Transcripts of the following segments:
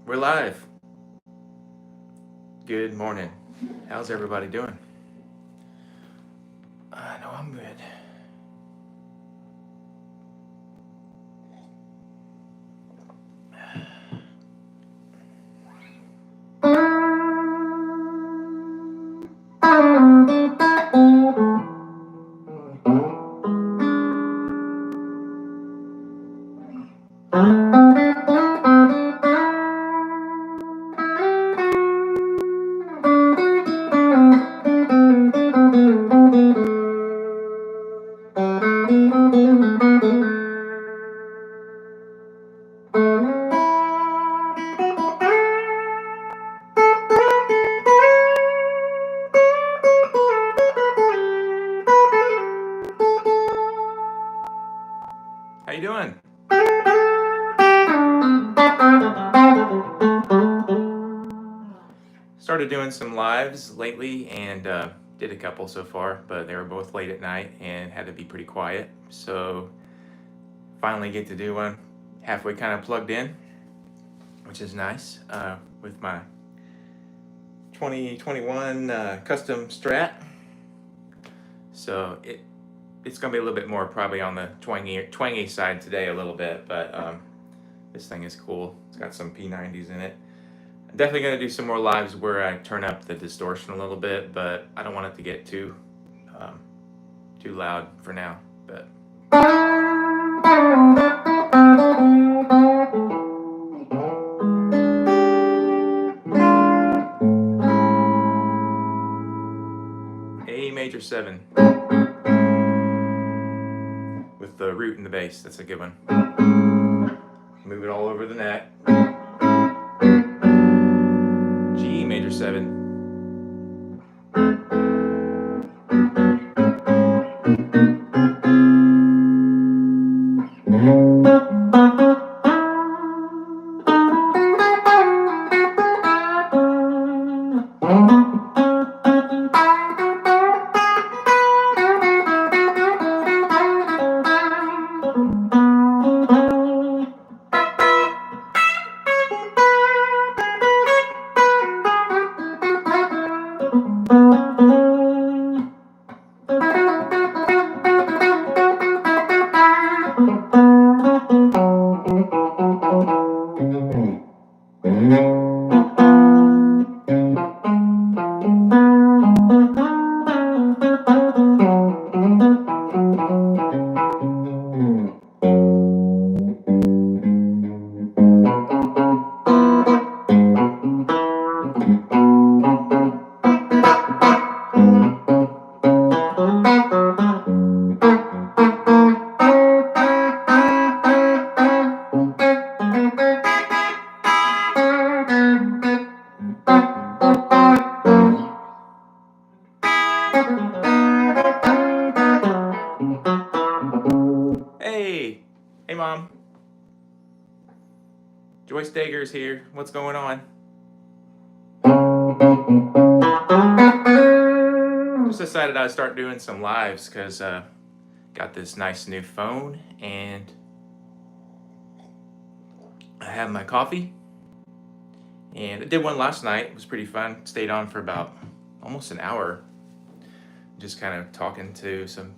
We're live. Good morning. How's everybody doing? I know I'm good. How you doing? Started doing some lives lately and did a couple so far, but they were both late at night and had to be pretty quiet. So finally get to do one halfway kind of plugged in, which is nice, with my 2021 custom Strat. So it's gonna be a little bit more probably on the twangy side today a little bit, but this thing is cool. It's got some P90s in it. I'm definitely gonna do some more lives where I turn up the distortion a little bit, but I don't want it to get too loud for now. But A major 7 with the root in the bass. That's a good one. Move it all over the neck. G major 7. Hey Mom. Joyce Daeger's here. What's going on? Just decided I'd start doing some lives because got this nice new phone and I have my coffee. And I did one last night. It was pretty fun. Stayed on for about almost an hour. Just kind of talking to some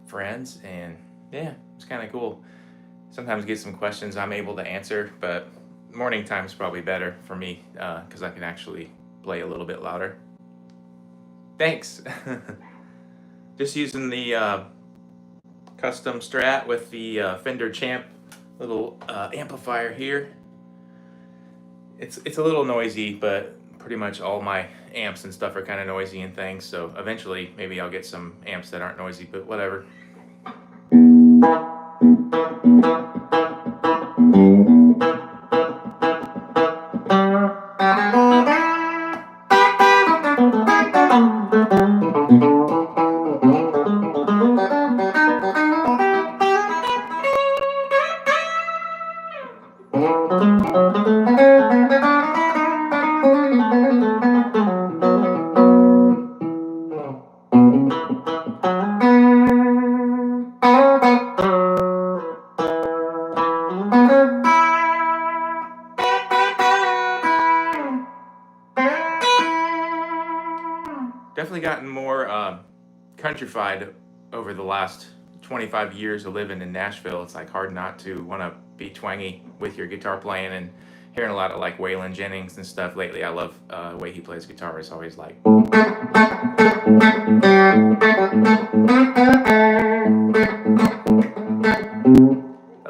friends, and yeah, it's kind of cool. Sometimes get some questions I'm able to answer, but morning time is probably better for me because I can actually play a little bit louder. Thanks. Just using the custom Strat with the Fender Champ little amplifier here. It's a little noisy, but pretty much all my amps and stuff are kind of noisy and things, so eventually maybe I'll get some amps that aren't noisy, but whatever. definitely gotten more countrified over the last 25 years of living in Nashville. It's like hard not to want to be twangy with your guitar playing, and hearing a lot of like Waylon Jennings and stuff lately. I love the way he plays guitar. It's always like a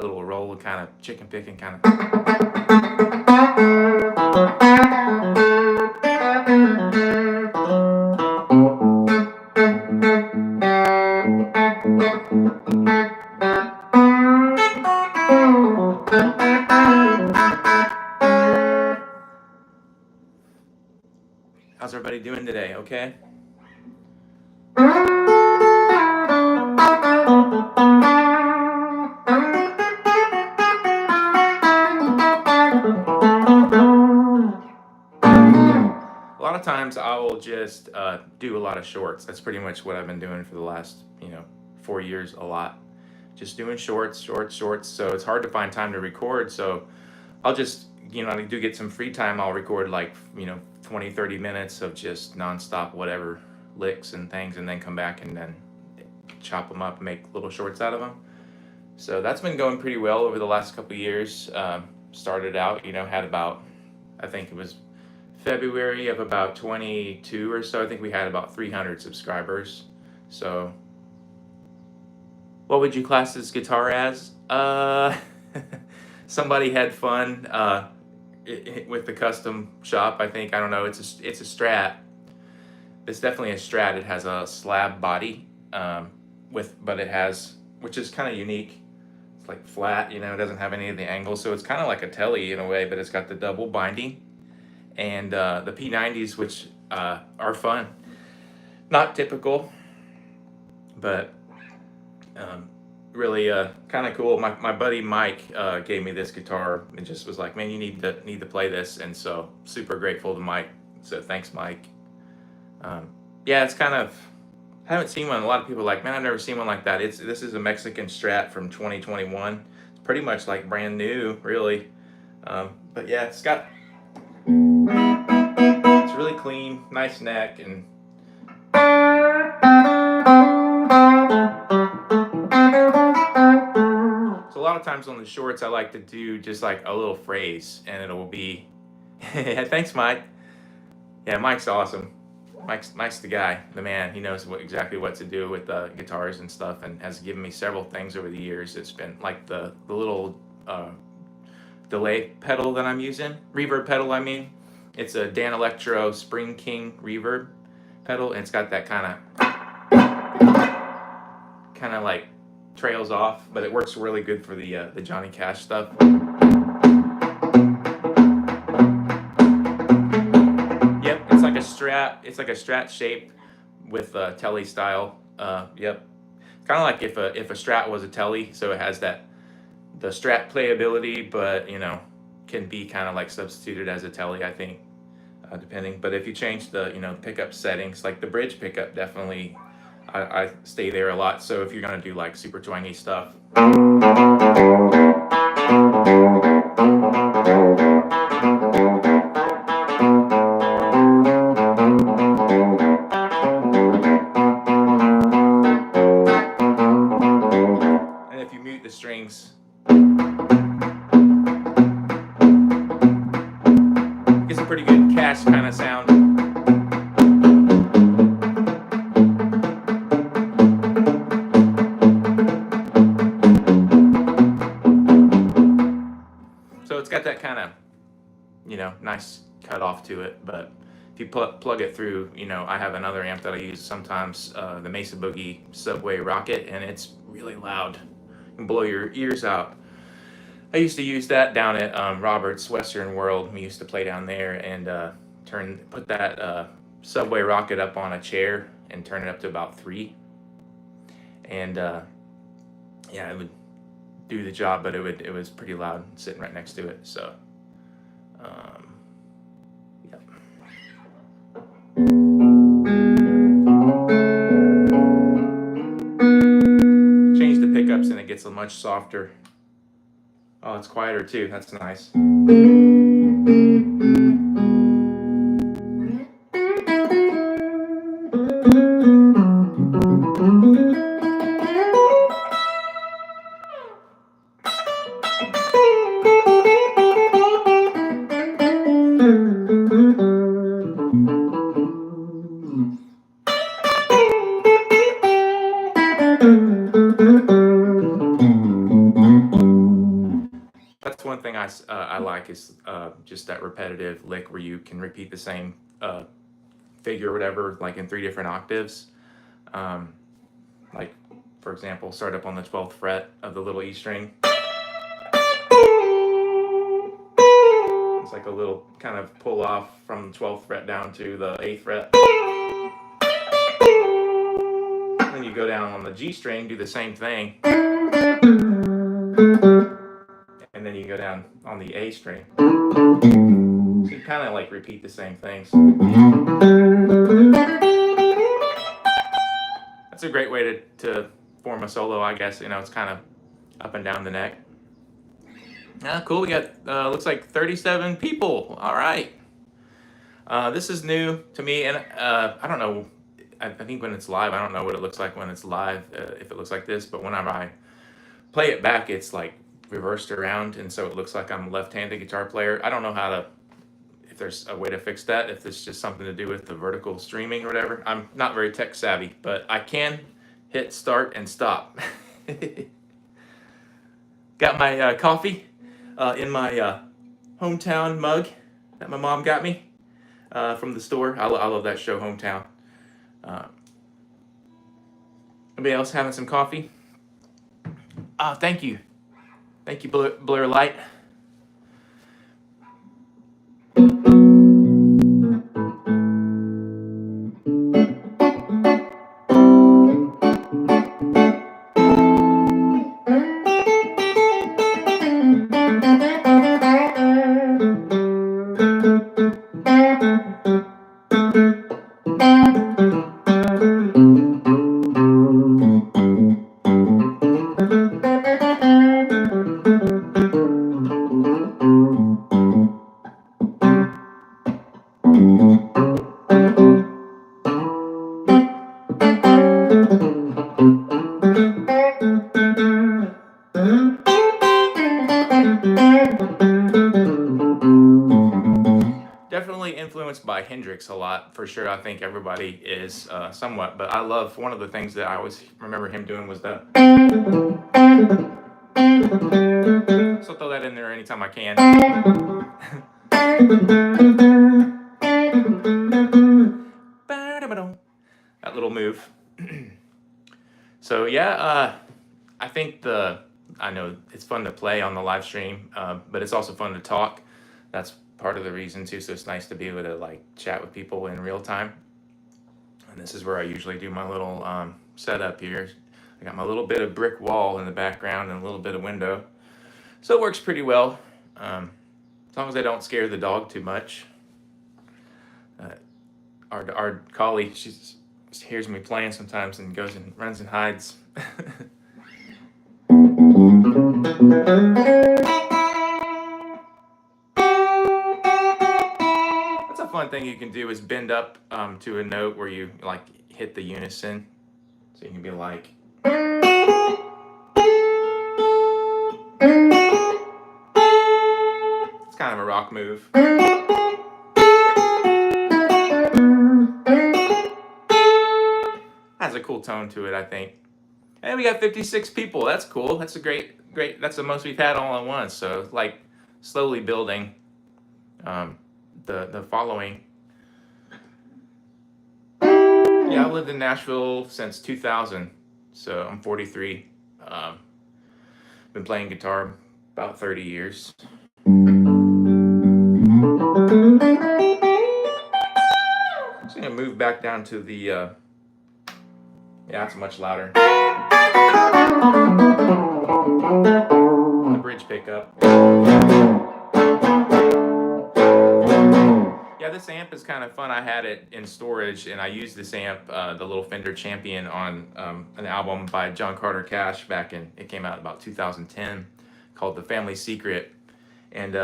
little roll, kind of chicken picking kind of. How's everybody doing today? Okay? A lot of times I will just do a lot of shorts. That's pretty much what I've been doing for the last, 4 years, a lot. Just doing shorts, shorts, shorts. So it's hard to find time to record. So I'll just, I do get some free time. I'll record like, 20, 30 minutes of just nonstop whatever licks and things, and then come back and then chop them up and make little shorts out of them. So that's been going pretty well over the last couple of years. Started out, had about, I think it was February of about 22 or so. I think we had about 300 subscribers. So what would you class this guitar as? Somebody had fun with the custom shop, I think. I don't know. It's a Strat. It's definitely a Strat. It has a slab body, but it has, which is kind of unique. It's like flat, it doesn't have any of the angles. So it's kind of like a Telly in a way, but it's got the double binding. And the P90s, which are fun. Not typical, but really kind of cool. My buddy Mike gave me this guitar and just was like, man, you need to play this. And so super grateful to Mike. So thanks, Mike. Yeah, it's kind of, I haven't seen one. A lot of people are like, man, I've never seen one like that. This is a Mexican Strat from 2021. It's pretty much like brand new, really. But yeah, it's really clean, nice neck, and so a lot of times on the shorts I like to do just like a little phrase, and it'll be thanks, Mike. Yeah, Mike's awesome. Mike's the guy, the man. He knows exactly what to do with guitars and stuff, and has given me several things over the years. It's been like the little delay pedal that I'm using, reverb pedal, I mean. It's a Dan Electro Spring King reverb pedal, and it's got that kind of like trails off, but it works really good for the Johnny Cash stuff. Yep, it's like a Strat. It's like a Strat shape with Telly style. Yep, kind of like if a Strat was a Telly, so it has the Strat playability, but can be kind of like substituted as a Telly, I think, depending. But if you change the pickup settings, like the bridge pickup, definitely I stay there a lot. So if you're gonna do like super twangy stuff, and if you mute the strings, gets a pretty good Cash kind of sound. So it's got that kind of, nice cut off to it. But if you plug it through, I have another amp that I use sometimes, the Mesa Boogie Subway Rocket, and it's really loud. You can blow your ears out. I used to use that down at Robert's Western World. We used to play down there and put that Subway Rocket up on a chair and turn it up to about 3. And yeah, it would do the job, but it was pretty loud sitting right next to it. So yep. Change the pickups and it gets much softer. Oh, it's quieter too. That's nice. I like is just that repetitive lick where you can repeat the same figure or whatever, like in 3 different octaves. Like, for example, start up on the 12th fret of the little E string. It's like a little kind of pull off from the 12th fret down to the 8th fret. Then you go down on the G string, do the same thing. And then you go down on the A string. So you kind of like repeat the same things. That's a great way to form a solo, I guess. You know, it's kind of up and down the neck. Cool. We got, looks like 37 people. All right. This is new to me, and I don't know. I think when it's live, I don't know what it looks like when it's live, if it looks like this, but whenever I play it back, it's like reversed around, and so it looks like I'm a left-handed guitar player. I don't know if there's a way to fix that, if it's just something to do with the vertical streaming or whatever. I'm not very tech savvy, but I can hit start and stop. Got my coffee in my hometown mug that my mom got me from the store. I love that show, Hometown. Anybody else having some coffee? Thank you. Thank you, Blur Light. Definitely influenced by Hendrix a lot, for sure. I think everybody is somewhat, but I love, one of the things that I always remember him doing was that. So throw that in there anytime I can. That little move. So yeah, I think I know it's fun to play on the live stream, but it's also fun to talk. That's part of the reason too. So it's nice to be able to like chat with people in real time. And this is where I usually do my little setup here. I got my little bit of brick wall in the background and a little bit of window, so it works pretty well, as long as I don't scare the dog too much. Our collie, she hears me playing sometimes and goes and runs and hides. That's a fun thing you can do, is bend up to a note where you like hit the unison. So you can be like. It's kind of a rock move. Has a cool tone to it, I think. And we got 56 people. That's cool. That's a great. That's the most we've had all at once. So like slowly building the following. Yeah, I've lived in Nashville since 2000, so I'm 43. Been playing guitar about 30 years. Just gonna move back down to the. Yeah, it's much louder. The bridge pickup. Yeah, this amp is kind of fun. I had it in storage, and I used this amp, the little Fender Champion, on an album by John Carter Cash it came out about 2010, called The Family Secret. And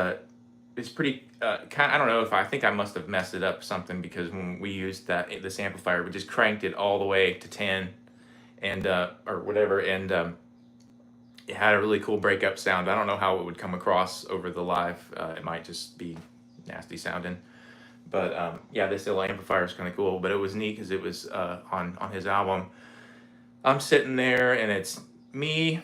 it's pretty, I don't know, I think I must have messed it up something, because when we used this amplifier, we just cranked it all the way to 10, and or whatever, and it had a really cool breakup sound. I don't know how it would come across over the live. It might just be nasty sounding. But yeah, this little amplifier is kind of cool. But it was neat because it was on his album. I'm sitting there, and it's me,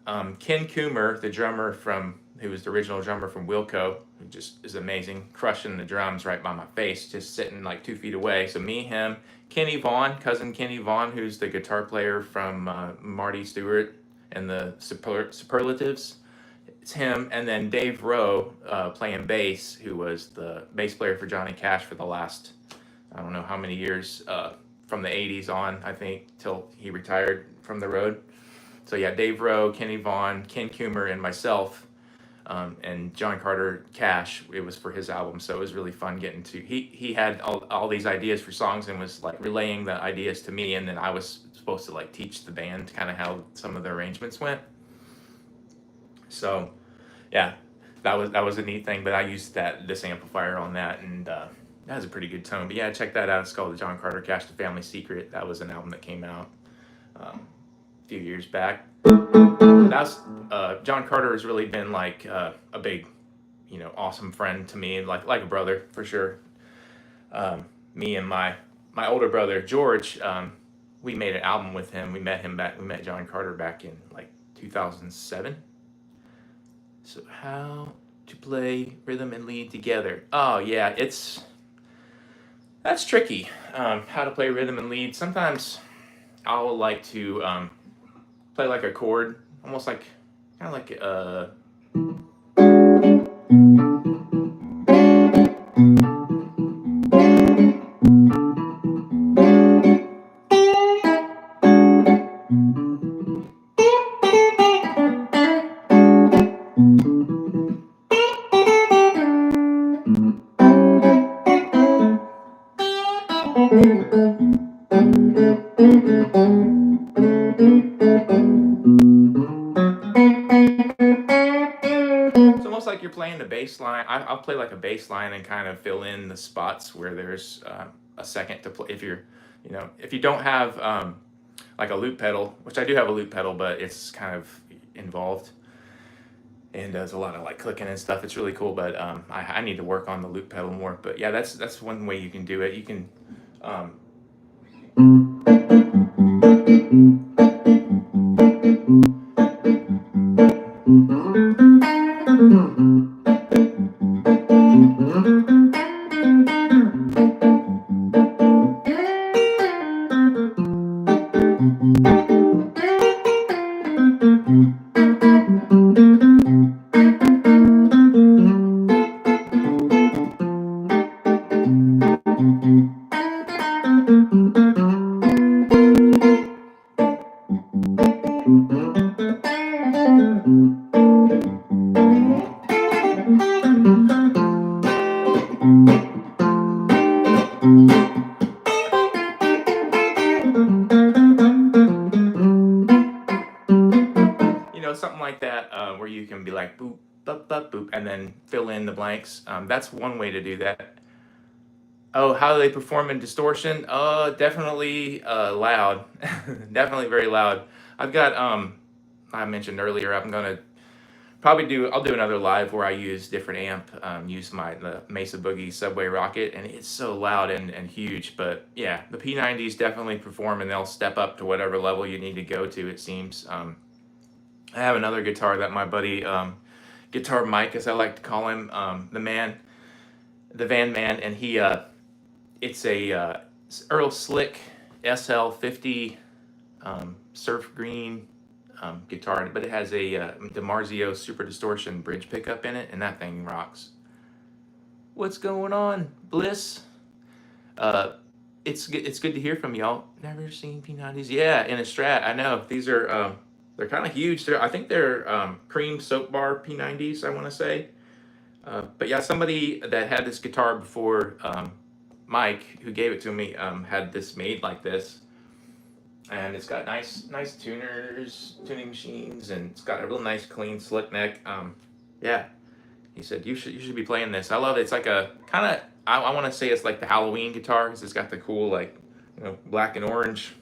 Ken Coomer, the drummer from who was the original drummer from Wilco, who just is amazing, crushing the drums right by my face, just sitting like 2 feet away. So me, him, Kenny Vaughn, cousin Kenny Vaughn, who's the guitar player from Marty Stewart and the Superlatives. It's him, and then Dave Rowe playing bass, who was the bass player for Johnny Cash for the last, I don't know how many years, from the 80s on, I think, till he retired from the road. So yeah, Dave Rowe, Kenny Vaughn, Ken Coomer, and myself, and John Carter Cash. It was for his album, so it was really fun getting to. He had all these ideas for songs and was like relaying the ideas to me, and then I was supposed to like teach the band kind of how some of the arrangements went. So yeah, that was a neat thing. But I used this amplifier on that, and that has a pretty good tone. But yeah, check that out. It's called the John Carter Cash, The Family Secret. That was an album that came out a few years back. That's John Carter has really been like a big, awesome friend to me, like a brother for sure. Me and my older brother George, we made an album with him. We met John Carter back in like 2007. So how to play rhythm and lead together? Oh yeah, that's tricky. How to play rhythm and lead. Sometimes I'll like to play like a chord, almost like kind of like it's almost like you're playing the bass line. I'll play like a bass line and kind of fill in the spots where there's a second to play. If you don't have like a loop pedal, which I do have a loop pedal, but it's kind of involved and does a lot of like clicking and stuff. It's really cool, but I need to work on the loop pedal more. But yeah, that's one way you can do it. You can something like that, where you can be like boop, boop, boop, boop, and then fill in the blanks. That's one way to do that. Oh, how do they perform in distortion? Definitely loud, definitely very loud. I've got I mentioned earlier, I'm gonna I'll do another live where I use different amp, use the Mesa Boogie Subway Rocket, and it's so loud and huge. But yeah, the P90s definitely perform, and they'll step up to whatever level you need to go to, it seems. I have another guitar that my buddy, Guitar Mike, as I like to call him, the van man, and it's a Earl Slick SL50 surf green guitar, but it has a DiMarzio Super Distortion bridge pickup in it, and that thing rocks. What's going on, Bliss? It's good to hear from y'all. Never seen P90s? Yeah, in a Strat. I know these are they're kind of huge. I think they're cream soap bar P90s, I want to say. But yeah, somebody that had this guitar before Mike, who gave it to me, had this made like this. And it's got nice tuning machines, and it's got a real nice, clean, slick neck. Yeah, he said you should be playing this. I love it. It's like a kind of I want to say it's like the Halloween guitar, because it's got the cool black and orange,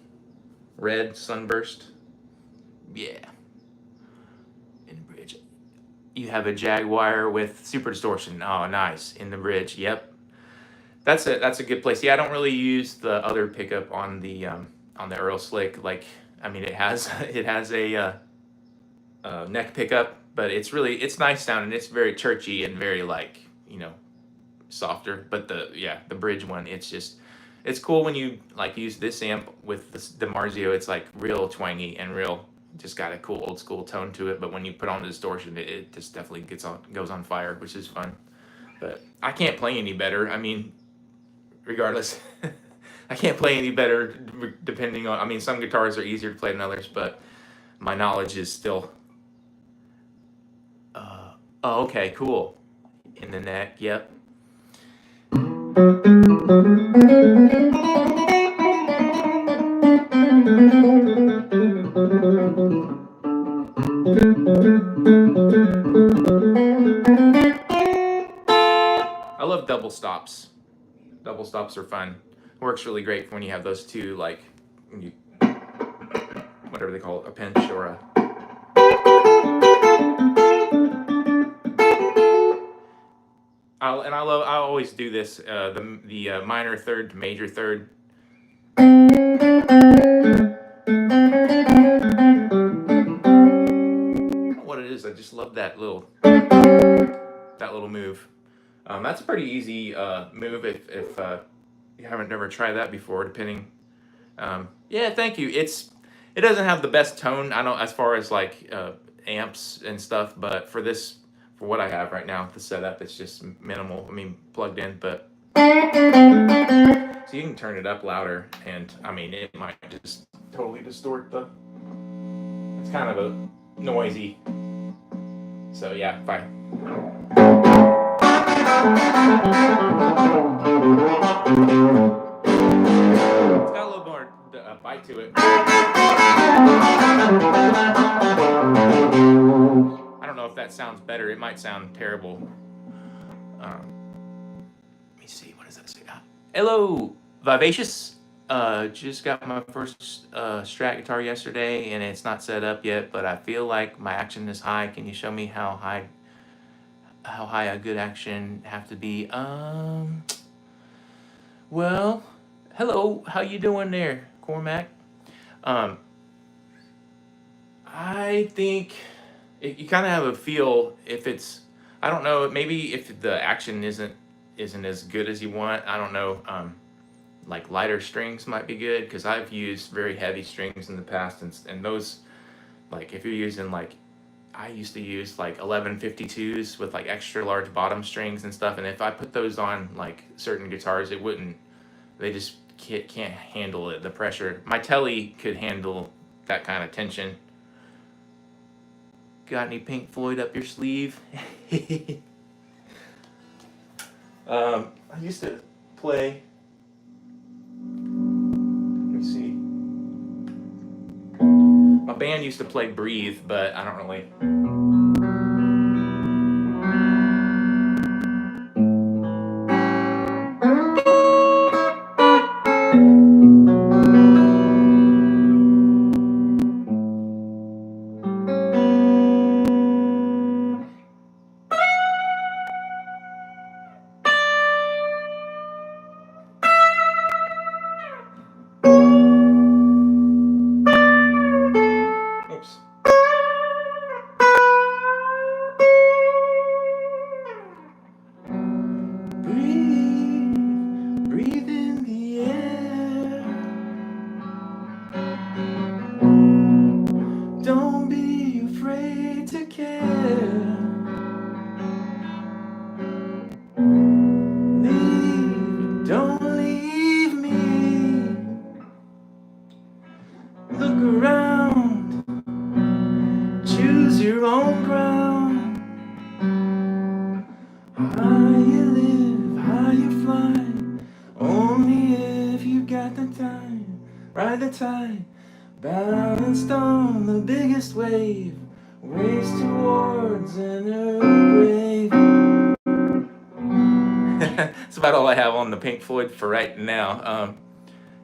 red sunburst. Yeah. In the bridge, you have a Jaguar with Super Distortion. Oh, nice. In the bridge. Yep. That's a good place. Yeah, I don't really use the other pickup on the Earl Slick. It has a neck pickup but it's nice sounding. It's very churchy and very like, softer. But the bridge one, it's cool when you like use this amp with the Marzio. It's like real twangy and real, just got a cool old school tone to it. But when you put on the distortion, it just definitely goes on fire, which is fun. But I can't play any better. I mean, regardless, I can't play any better depending on. I mean, some guitars are easier to play than others, but my knowledge is still. Oh, okay, cool. In the neck, yep. I love double stops. Double stops are fun. Works really great when you have those two, like, whatever they call it, a pinch or a. I always do this, the minor third to major third. What it is, I just love that little move. That's a pretty easy move if you haven't never tried that before. Depending, yeah, thank you. It doesn't have the best tone. I don't as far as like amps and stuff, but for what I have right now, the setup, it's just minimal. I mean, plugged in, but so you can turn it up louder, and I mean, it might just totally distort the. It's kind of a noisy. So yeah, fine. It's got a little more bite to it. I don't know if that sounds better. It might sound terrible. Let me see. What does that say? Hello, Vivacious. Just got my first Strat guitar yesterday, and it's not set up yet, but I feel like my action is high. Can you show me how high a good action have to be? Well, hello, how you doing there, Cormac? I think you kind of have a feel if it's. I don't know. Maybe if the action isn't as good as you want. I don't know. Like lighter strings might be good because I've used very heavy strings in the past, and those, like if you're using like, I used to use like 1152s with like extra large bottom strings and stuff, and if I put those on like certain guitars, it wouldn't. They just can't handle it. The pressure. My Telly could handle that kind of tension. Got any Pink Floyd up your sleeve? I used to play. Let me see. My band used to play Breathe, but I don't really. Balanced on the biggest wave, race towards an early grave. That's about all I have on the Pink Floyd for right now.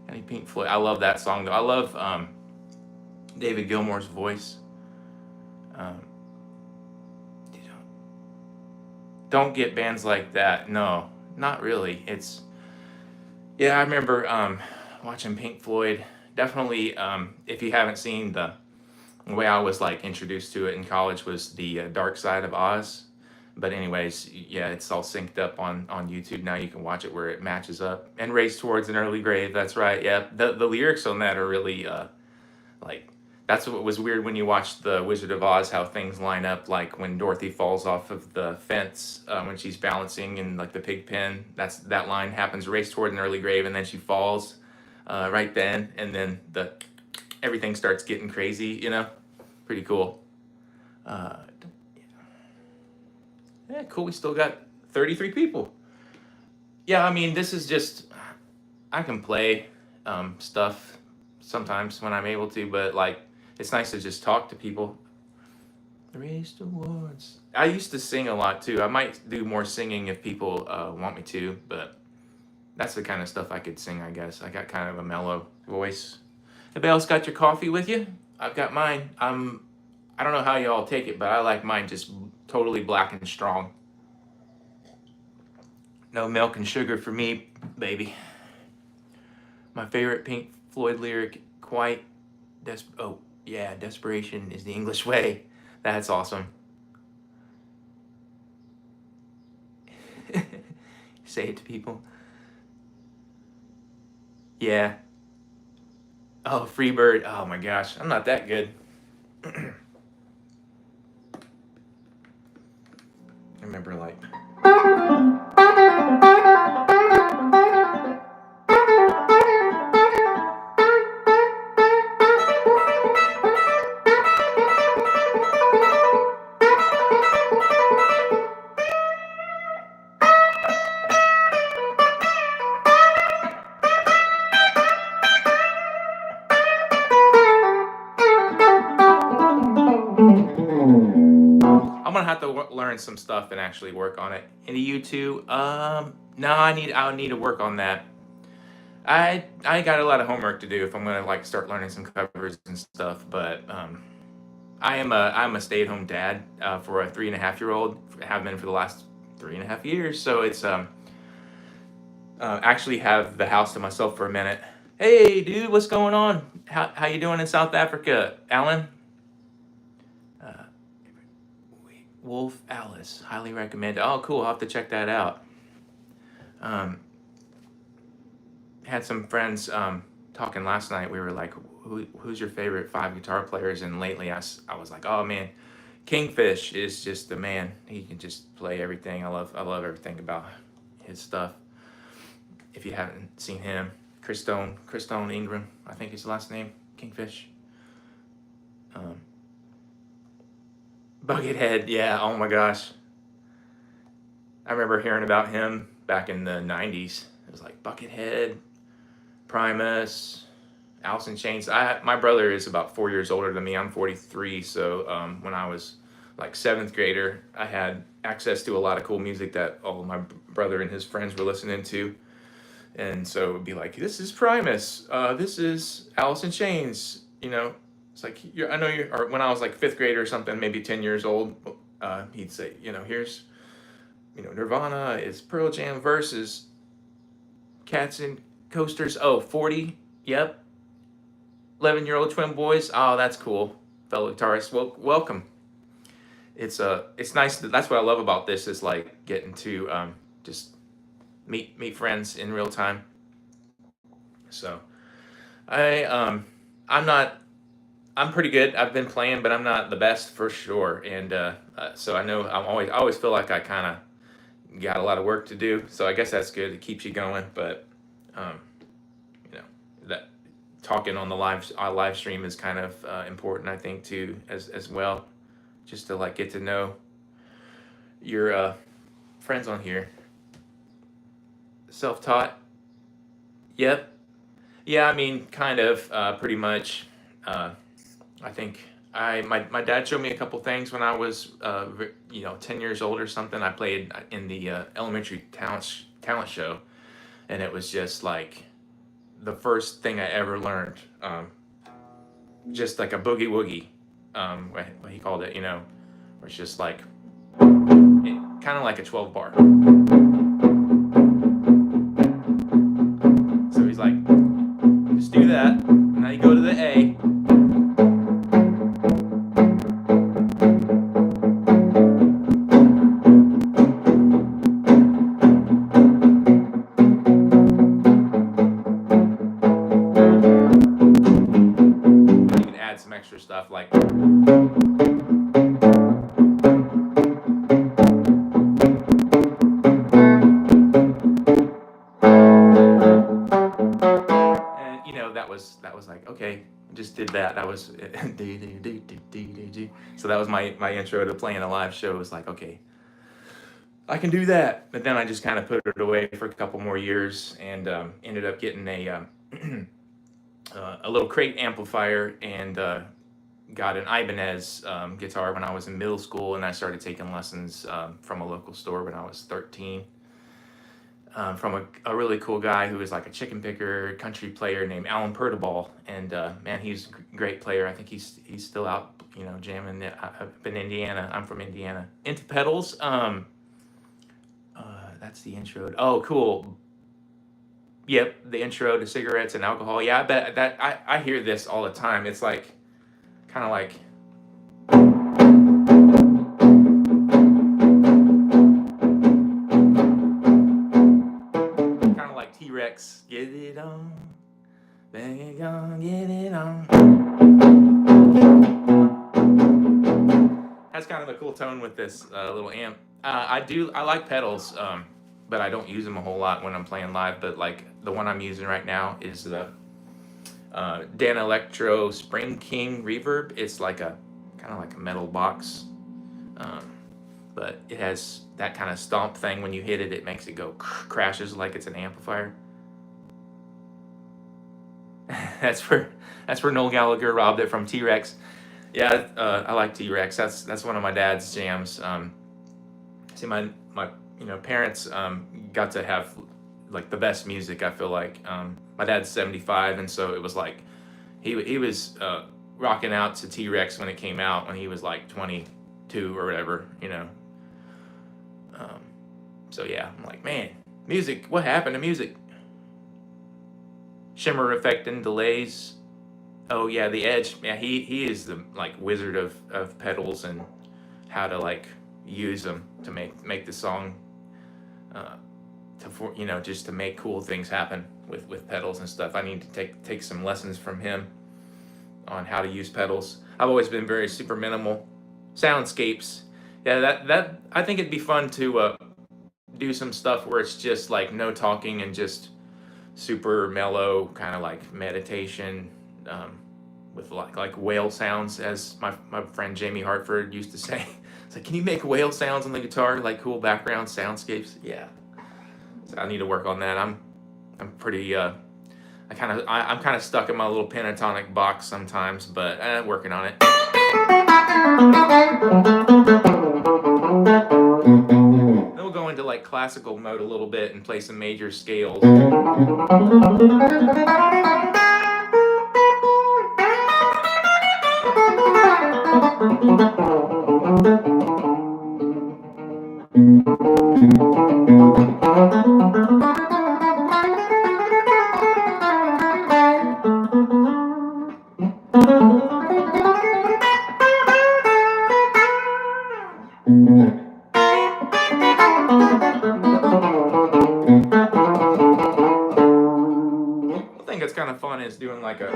Any Pink Floyd? I love that song though. I love David Gilmour's voice. Don't get bands like that. No, not really. Yeah, I remember watching Pink Floyd. Definitely, if you haven't seen the The way I was like introduced to it in college was the Dark Side of Oz. But anyways, yeah, it's all synced up on YouTube now. You can watch it where it matches up. And Race Towards an Early Grave. That's right. Yeah, the lyrics on that are really like, that's what was weird when you watch the Wizard of Oz, how things line up. Like when Dorothy falls off of the fence when she's balancing in like the pig pen. That line happens. Race Toward an Early Grave, and then she falls right then, and then everything starts getting crazy. You know, pretty cool. Yeah, cool. We still got 33 people. Yeah, I mean, this is just, I can play stuff sometimes when I'm able to, but like, it's nice to just talk to people. Race Towards. I used to sing a lot too. I might do more singing if people want me to, but that's the kind of stuff I could sing, I guess. I got kind of a mellow voice. Anybody else got your coffee with you? I've got mine. I don't know how y'all take it, but I like mine just totally black and strong. No milk and sugar for me, baby. My favorite Pink Floyd lyric, desperation is the English way. That's awesome. Say it to people. Yeah. Oh, Freebird. Oh my gosh, I'm not that good. I remember like. I'm gonna have to learn some stuff and actually work on it. Into you two, no, I'll need to work on that. I got a lot of homework to do if I'm gonna like start learning some covers and stuff. But I'm a stay-at-home dad for a 3.5-year-old. Have been for the last 3.5 years. So it's actually have the house to myself for a minute. Hey, dude, what's going on? How you doing in South Africa, Alan? Wolf Alice, highly recommended. Oh, cool. I'll have to check that out. Had some friends talking last night. We were like, who's your favorite 5 guitar players? And lately I was like, oh man, Kingfish is just the man. He can just play everything. I love everything about his stuff. If you haven't seen him, Christone Ingram, I think his last name, Kingfish. Buckethead, yeah, oh my gosh. I remember hearing about him back in the 90s. It was like Buckethead, Primus, Alice in Chains. My brother is about 4 years older than me. I'm 43, so when I was like 7th grader, I had access to a lot of cool music that all my brother and his friends were listening to. And so it would be like, this is Primus, this is Alice in Chains, you know. It's like, I know you, or when I was like 5th grade or something, maybe 10 years old, he'd say, you know, here's, you know, Nirvana is Pearl Jam versus Cats and Coasters. Oh, 40, yep. 11-year-old twin boys. Oh, that's cool. Fellow guitarists, well, welcome. It's nice. That's what I love about this, is like getting to just meet friends in real time. So I'm pretty good. I've been playing, but I'm not the best for sure. And so I know I always feel like I kind of got a lot of work to do. So I guess that's good. It keeps you going. But you know, that talking on the live stream is kind of important, I think, too, as well, just to like get to know your friends on here. Self-taught. Yep. Yeah, I mean, kind of, pretty much. I think my dad showed me a couple things when I was 10 years old or something. I played in the elementary talent show, and it was just like the first thing I ever learned. Just like a boogie woogie, what he called it, you know, where it's just like kind of like a 12 bar. So he's like, just do that, and now you go to the A. stuff like. And you know, that was like, okay, just did that. That was so that was my intro to playing a live show. It was like, okay, I can do that. But then I just kind of put it away for a couple more years and ended up getting a little crate amplifier and got an Ibanez guitar when I was in middle school, and I started taking lessons from a local store when I was 13. From a really cool guy who was like a chicken picker country player named Alan Pertiball, and man, he's a great player. I think he's still out, you know, jamming. Up in Indiana. I'm from Indiana. Into pedals. That's the intro. Oh, cool. Yep, the intro to cigarettes and alcohol. Yeah, I bet that I hear this all the time. It's like kind of like. Kind of like T-Rex. Get it on. Bang it on, get it on. Has kind of a cool tone with this little amp. I like pedals, but I don't use them a whole lot when I'm playing live. But like the one I'm using right now is the Dan Electro Spring King Reverb. It's like a kind of like a metal box, but it has that kind of stomp thing. When you hit it, it makes it go crashes like it's an amplifier. That's where Noel Gallagher robbed it from T-Rex. Yeah, I like T-Rex. That's one of my dad's jams. See, my parents got to have like the best music. I feel like my dad's 75, and so it was like he was rocking out to T-Rex when it came out when he was like 22 or whatever, you know. So yeah, I'm like, man, music. What happened to music? Shimmer effect and delays. Oh yeah, the Edge. Yeah, he is the like wizard of pedals and how to like use them to make the song just to make cool things happen with pedals and stuff. I need to take some lessons from him on how to use pedals. I've always been very super minimal. Soundscapes. Yeah, that I think it'd be fun to do some stuff where it's just like no talking and just super mellow, kind of like meditation, with like whale sounds, as my friend Jamie Hartford used to say. It's like, can you make whale sounds on the guitar, like cool background soundscapes? Yeah. So I need to work on that. I'm pretty I'm kind of stuck in my little pentatonic box sometimes, but I'm working on it. Then we'll go into like classical mode a little bit and play some major scales. I think it's kind of fun is doing like a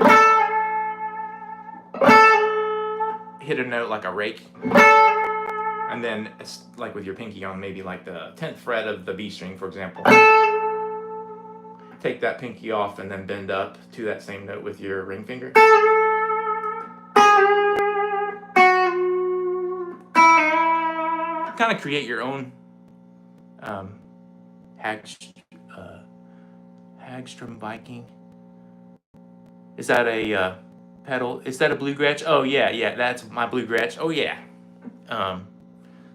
hit a note like a rake, and then it's like with your pinky on maybe like the 10th fret of the B string, for example. Take that pinky off and then bend up to that same note with your ring finger. Kind of create your own Hagstrom Viking. Is that a pedal? Is that a blue Gretsch? Oh yeah, that's my blue Gretsch. Oh yeah,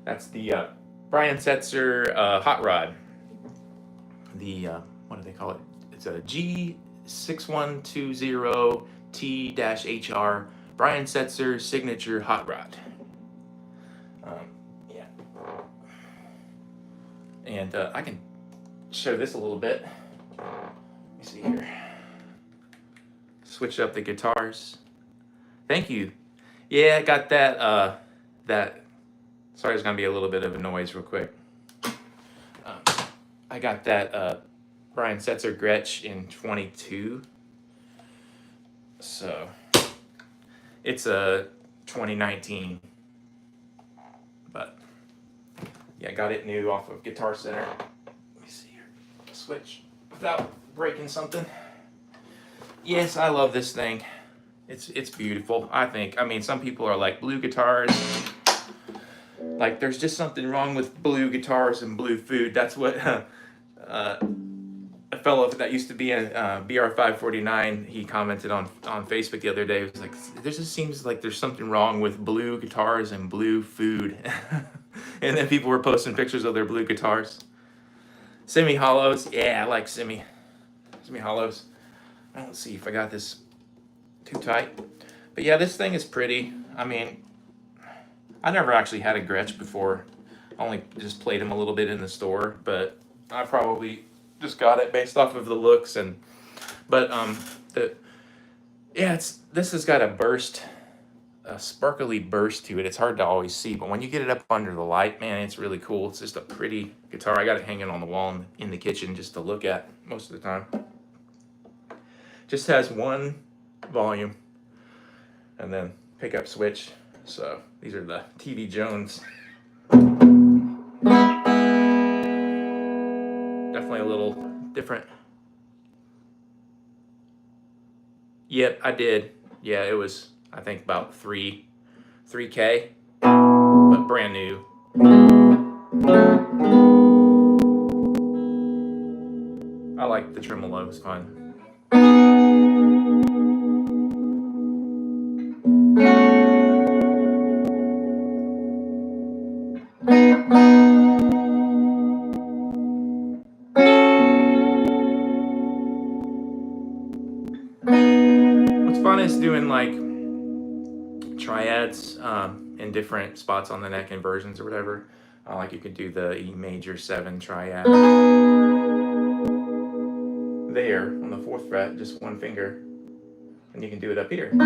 that's the Brian Setzer hot rod. The what do they call it? It's a G6120T-HR Brian Setzer signature hot rod. Yeah, and I can show this a little bit. Let me see here. Switch up the guitars. Thank you. Yeah, I got that. Sorry, there's gonna be a little bit of a noise real quick. I got that Brian Setzer Gretsch in 22. So It's a 2019, but yeah, got it new off of Guitar Center. Let me see here. Switch without breaking something. Yes, I love this thing. It's beautiful, I think. I mean, some people are like, blue guitars, like there's just something wrong with blue guitars and blue food. That's what a fellow that used to be in BR549, he commented on Facebook the other day. It was like, there just seems like there's something wrong with blue guitars and blue food. And then people were posting pictures of their blue guitars. Semi-hollows, yeah, I like semi-hollows. Let's see if I got this too tight. But yeah, this thing is pretty. I mean, I never actually had a Gretsch before. I only just played them a little bit in the store, but I probably just got it based off of the looks. And but this has got a sparkly burst to it. It's hard to always see, but when you get it up under the light, man, it's really cool. It's just a pretty guitar. I got it hanging on the wall in the kitchen just to look at most of the time. Just has one volume and then pickup switch. So these are the TV Jones. Definitely a little different. Yep, I did. Yeah, it was, I think, about 3K, but brand new. I like the tremolo, it's fun. What's fun is doing like triads in different spots on the neck inversions or whatever. Like you could do the E major 7 triad there on the 4th fret, just one finger, and you can do it up here. You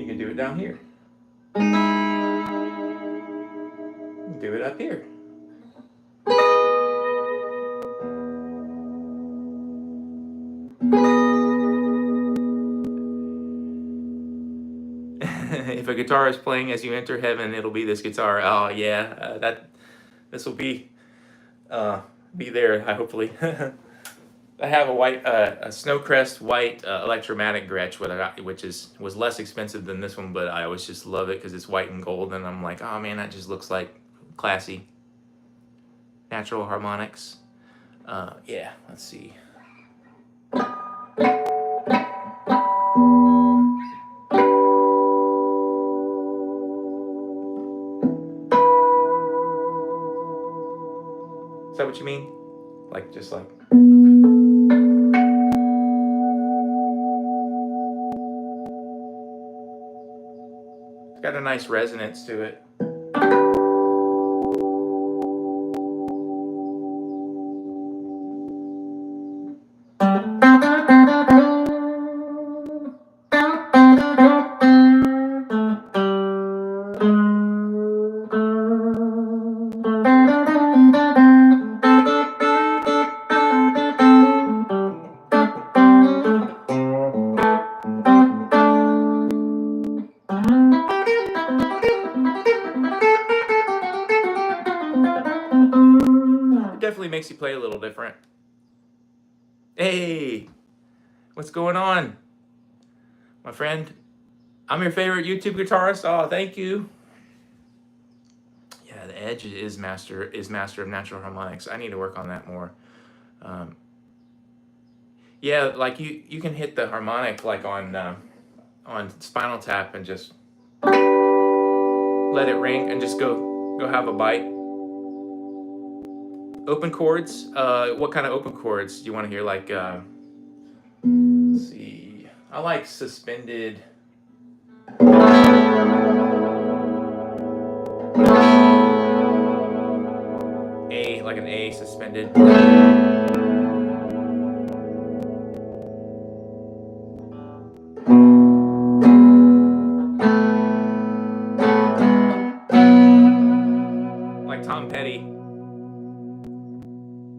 can do it down here. You can do it up here. If a guitar is playing as you enter heaven, it'll be this guitar. Oh yeah, this will be there. Hopefully. I have a white, a Snowcrest white electromatic Gretsch, which was less expensive than this one, but I always just love it because it's white and gold, and I'm like, oh man, that just looks like classy. Natural harmonics. Yeah, let's see. Is that what you mean? Like, just like... It's got a nice resonance to it. Definitely makes you play a little different. Hey, what's going on, my friend? I'm your favorite YouTube guitarist. Oh, thank you. Yeah, the Edge is master of natural harmonics. I need to work on that more. Yeah, like you can hit the harmonic like on Spinal Tap and just let it ring and just go have a bite. Open chords. What kind of open chords do you want to hear? Like, let's see. I like suspended. Like an A suspended. Like Tom Petty.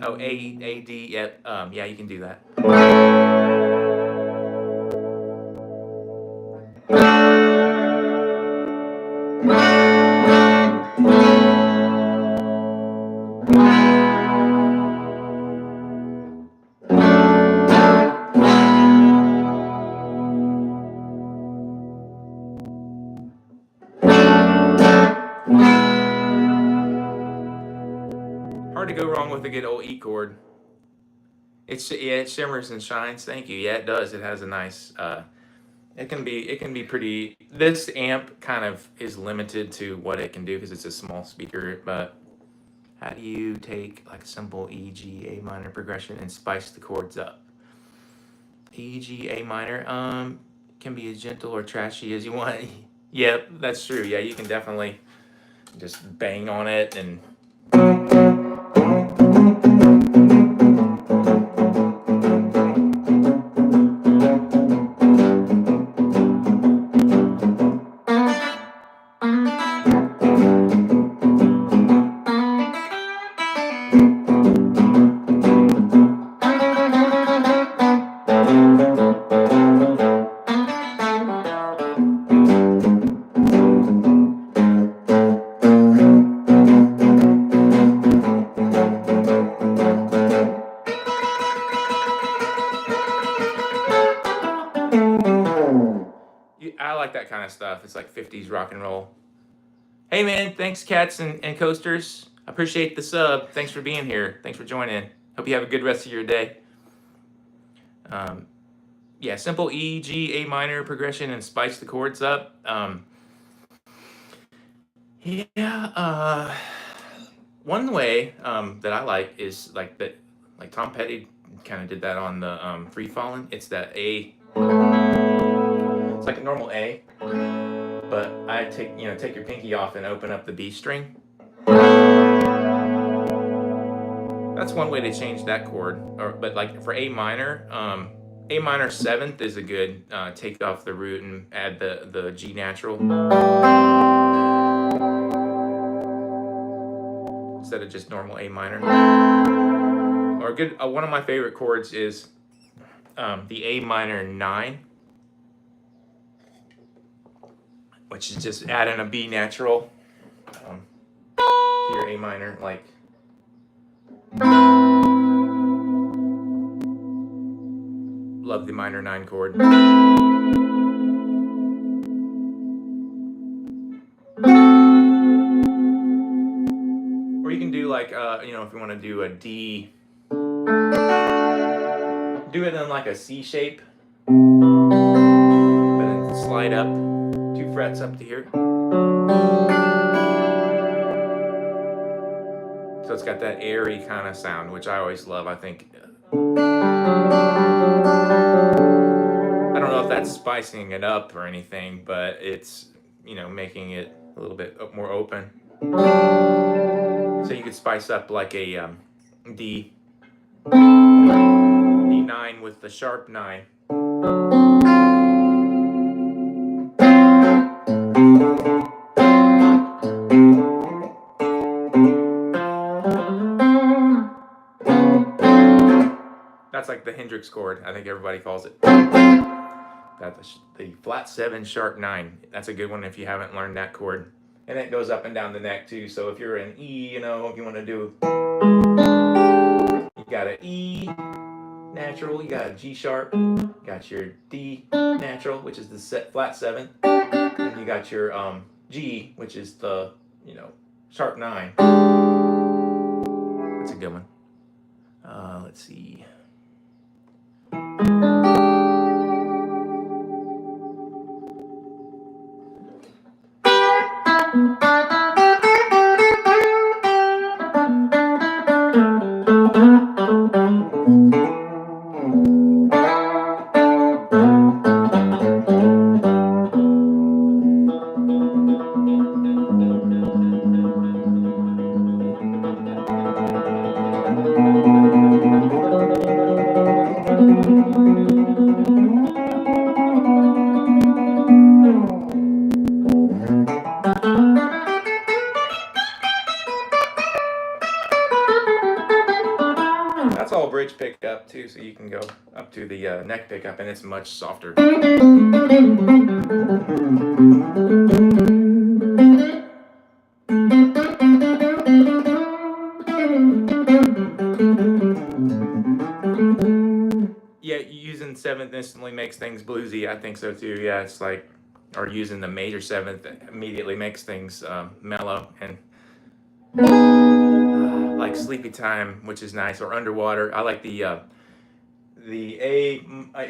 Oh, A D. Yep. Yeah, you can do that. Hard to go wrong with a good old E chord. It shimmers and shines. Thank you. Yeah, it does. It has a nice. It can be pretty. This amp kind of is limited to what it can do because it's a small speaker. But how do you take like a simple E, G, A minor progression and spice the chords up? E, G, A minor. Can be as gentle or trashy as you want. Yep, that's true. Yeah, you can definitely just bang on it and. I like that kind of stuff. It's like 50s rock and roll. Hey man, thanks cats and coasters. Appreciate the sub. Thanks for being here. Thanks for joining. Hope you have a good rest of your day. Yeah, simple E, G, A minor progression and spice the chords up. One way that I like is like that, like Tom Petty kind of did that on the Free Fallin'. It's that A. It's like a normal A, but I take your pinky off and open up the B string. That's one way to change that chord. But like for A minor, A minor 7th is a good take off the root and add the G natural instead of just normal A minor. Or good. One of my favorite chords is the A minor 9, which is just adding a B natural to your A minor, like. Love the minor 9 chord. Or you can do like, if you want to do a D, do it in like a C shape, but then slide up 2 frets up to here. So it's got that airy kind of sound, which I always love. I think. I don't know if that's spicing it up or anything, but it's, making it a little bit more open. So you could spice up like a D9 with the sharp 9. That's like the Hendrix chord, I think everybody calls it. That's the flat 7 sharp 9. That's a good one if you haven't learned that chord. And it goes up and down the neck too. So if you're an E, if you want to do, you got an E natural, you got a G sharp, you got your D natural, which is the flat 7, and you got your G, which is the sharp 9. That's a good one. Let's see. That's all bridge pickup too, so you can go up to the neck pickup, and it's much softer. Yeah, using 7th instantly makes things bluesy. I think so too. Yeah, it's like, or using the major 7th immediately makes things mellow. And like Sleepy Time, which is nice, or Underwater. I like the A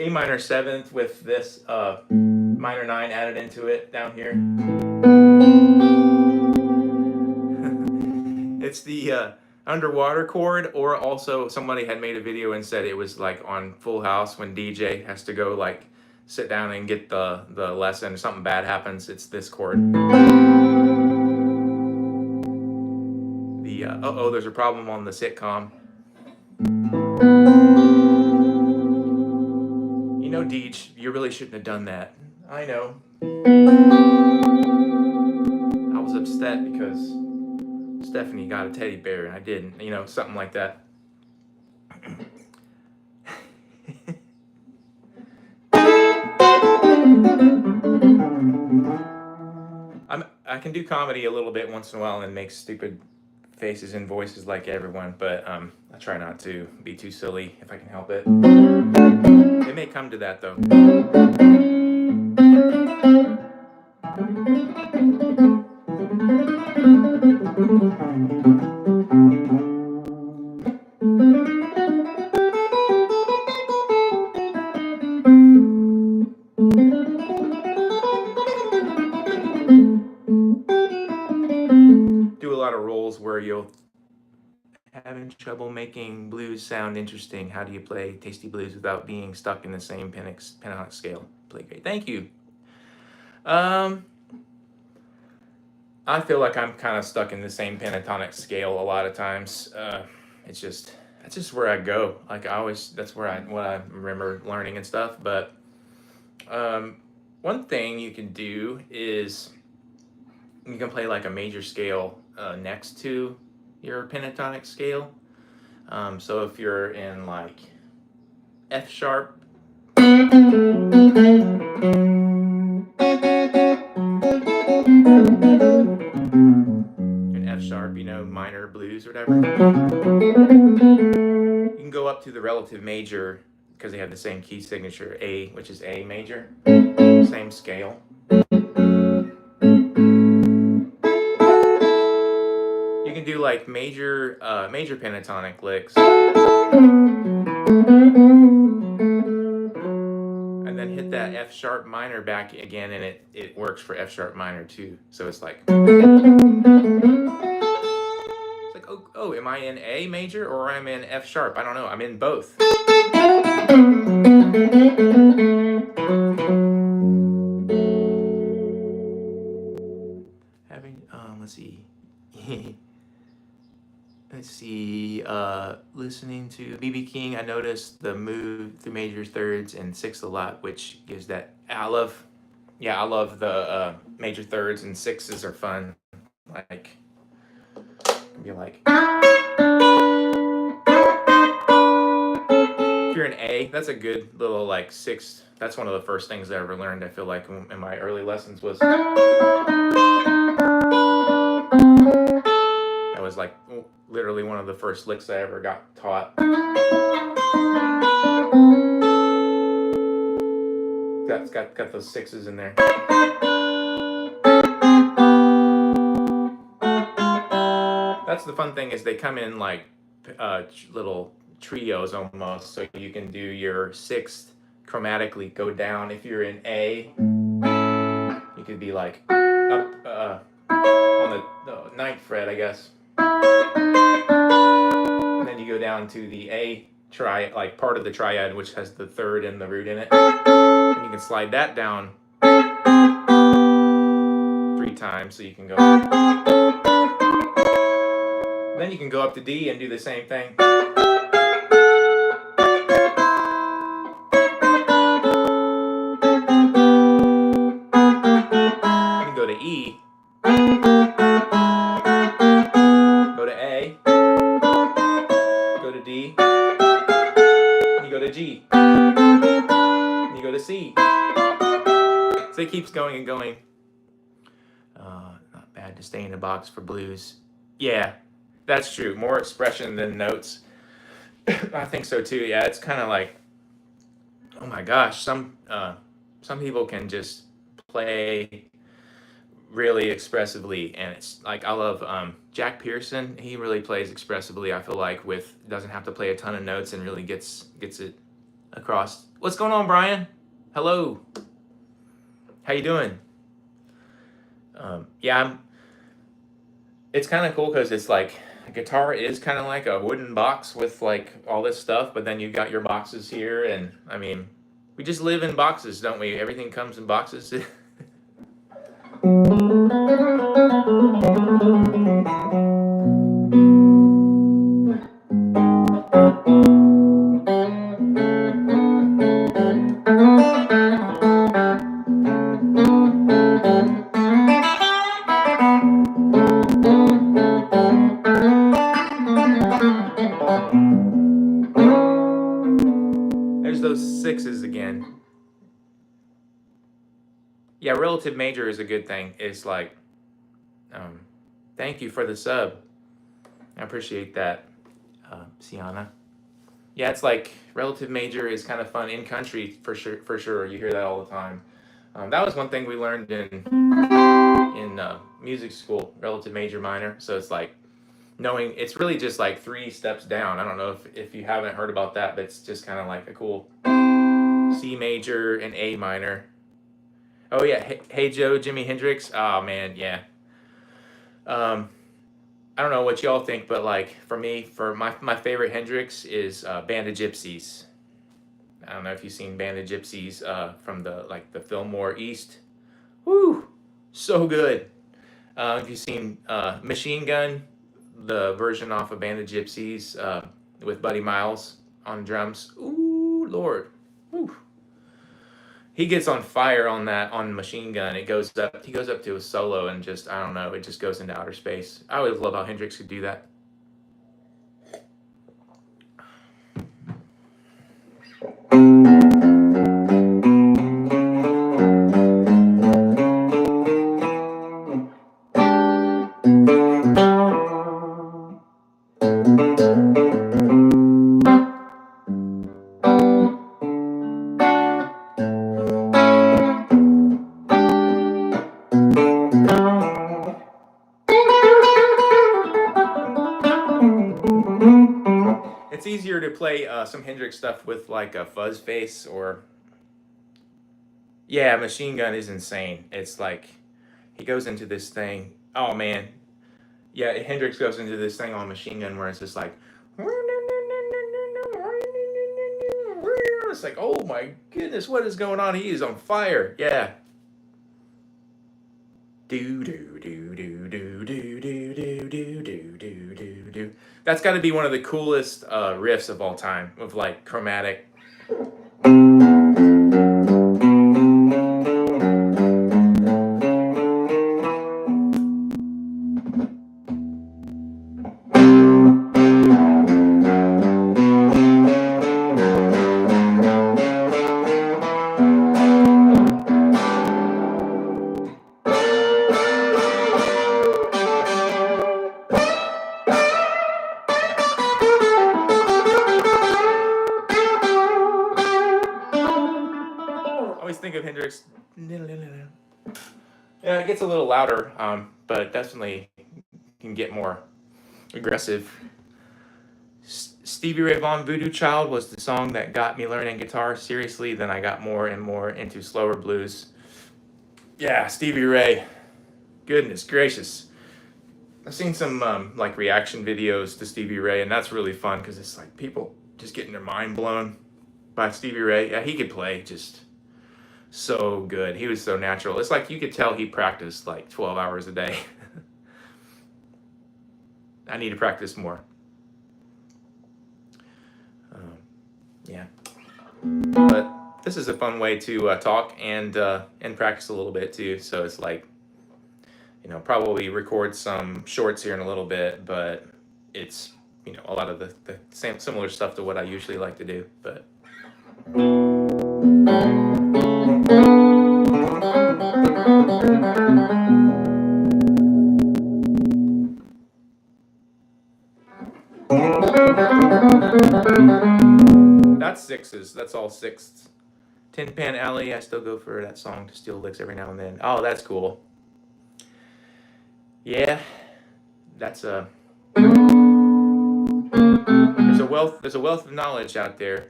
minor 7th with this minor 9 added into it down here. It's the Underwater chord, or also somebody had made a video and said it was like on Full House when DJ has to go like sit down and get the lesson, something bad happens, it's this chord. The uh-oh, there's a problem on the sitcom. You know, Deej, you really shouldn't have done that. I know. I was upset because Stephanie got a teddy bear and I didn't, you know, something like that. I can do comedy a little bit once in a while and make stupid faces and voices like everyone, but I try not to be too silly if I can help it. It may come to that though. Do a lot of rolls where you'll having trouble making blues sound interesting. How do you play tasty blues without being stuck in the same pentatonic scale? Play great. Thank you. I feel like I'm kind of stuck in the same pentatonic scale a lot of times. That's just where I go. Like that's what I remember learning and stuff. But one thing you can do is you can play like a major scale next to your pentatonic scale. So if you're in like F sharp, an F sharp, you know, minor blues or whatever, you can go up to the relative major because they have the same key signature, A, which is A major, same scale. You can do like major pentatonic licks, and then hit that F sharp minor back again, and it works for F sharp minor too. So it's like oh, am I in A major or I'm in F sharp? I don't know. I'm in both. Let's see. Let's see. Listening to BB King, I noticed the move through major thirds and sixths a lot, which gives that. I love the major thirds and sixes are fun. Like, you're like. If you're an A, that's a good little like sixth. That's one of the first things I ever learned. I feel like in my early lessons was. That was like literally one of the first licks I ever got taught. That's got those sixes in there. That's the fun thing is they come in like little trios almost, so you can do your sixth chromatically go down. If you're in A, you could be like up on the 9th fret, I guess. And then you go down to the A triad, like part of the triad, which has the third and the root in it. And you can slide that down 3 times, so you can go. Then you can go up to D and do the same thing. You can go to E. Go to A. Go to D. And you go to G. And you go to C. So it keeps going and going. Not bad to stay in a box for blues. Yeah. That's true. More expression than notes. I think so too. Yeah, it's kind of like, oh my gosh, some people can just play really expressively, and it's like I love Jack Pearson, he really plays expressively, I feel like, doesn't have to play a ton of notes and really gets it across. What's going on, Brian? Hello. How you doing? Yeah, it's kind of cool because it's like a guitar is kind of like a wooden box with like all this stuff, but then you got your boxes here, and I mean, we just live in boxes, don't we? Everything comes in boxes. There's those sixes again. Yeah, relative major is a good thing. It's like, thank you for the sub. I appreciate that, Sienna. Yeah, it's like relative major is kind of fun in country for sure. For sure, you hear that all the time. That was one thing we learned in music school, relative major minor. So it's like knowing it's really just like 3 steps down. I don't know if you haven't heard about that, but it's just kind of like a cool C major and A minor. Oh yeah, hey Joe, Jimi Hendrix. Oh man, yeah. I don't know what y'all think, but like for me, for my favorite Hendrix is Band of Gypsies. I don't know if you've seen Band of Gypsies from the Fillmore East. Woo, so good. If you've seen Machine Gun, the version off of Band of Gypsies with Buddy Miles on drums. Ooh, Lord. Woo. He gets on fire on Machine Gun. He goes up to a solo and just, I don't know, it just goes into outer space. I always love how Hendrix could do that. It's easier to play some Hendrix stuff with like a fuzz face or yeah, Machine Gun is insane. It's like he goes into this thing. Oh man, yeah, Hendrix goes into this thing on Machine Gun where it's just like it's like, oh my goodness, what is going on? He is on fire. Yeah. Do do do do do do do do do do do do do. That's got to be one of the coolest riffs of all time, of like chromatic. Think of Hendrix. Yeah, it gets a little louder, but definitely can get more aggressive. Stevie Ray Vaughan, Voodoo Child was the song that got me learning guitar seriously. Then I got more and more into slower blues. Yeah, Stevie Ray. Goodness gracious. I've seen some like reaction videos to Stevie Ray, and that's really fun because it's like people just getting their mind blown by Stevie Ray. Yeah, he could play just so good. He was so natural. It's like you could tell he practiced like 12 hours a day. I need to practice more. Yeah. But this is a fun way to talk and practice a little bit too. So it's like, you know, probably record some shorts here in a little bit, but it's, you know, a lot of the same similar stuff to what I usually like to do. But that's sixes. That's all sixths. Tin Pan Alley, I still go for that song to steal licks every now and then. Oh, that's cool. Yeah, that's a there's a wealth of knowledge out there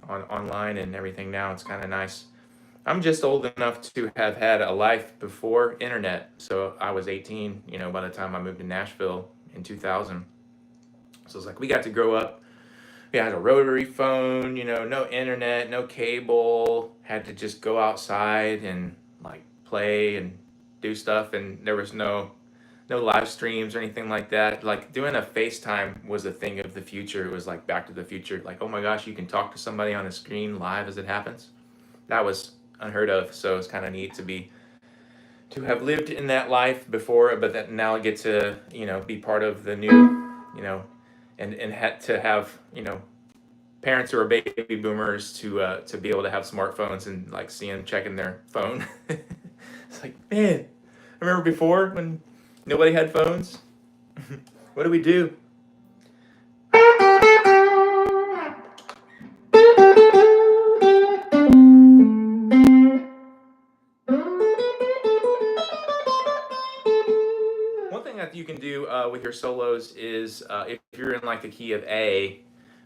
online and everything now. It's kind of nice. I'm just old enough to have had a life before internet. So I was 18, by the time I moved to Nashville in 2000. So it's like we got to grow up. We had a rotary phone, no internet, no cable. Had to just go outside and like play and do stuff. And there was no live streams or anything like that. Like doing a FaceTime was a thing of the future. It was like Back to the Future. Like, oh my gosh, you can talk to somebody on a screen live as it happens. That was unheard of. So it's kind of neat to have lived in that life before, but that now I get to be part of the new, and had to have parents who are baby boomers to be able to have smartphones and like see them checking their phone. It's like, man, I remember before when nobody had phones. What do we do? One thing that you can do with your solos is if you're in like the key of A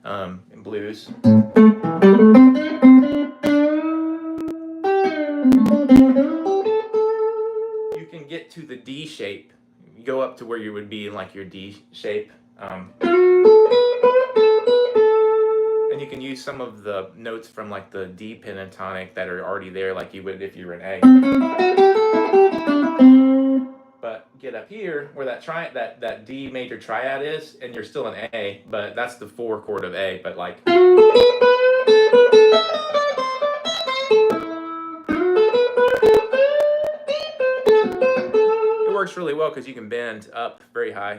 in blues, you can get to the D shape. You go up to where you would be in like your D shape. And you can use some of the notes from like the D pentatonic that are already there like you would if you were in A. But get up here where that D major triad is, and you're still in A, but that's the 4 chord of A, but like it works really well because you can bend up very high.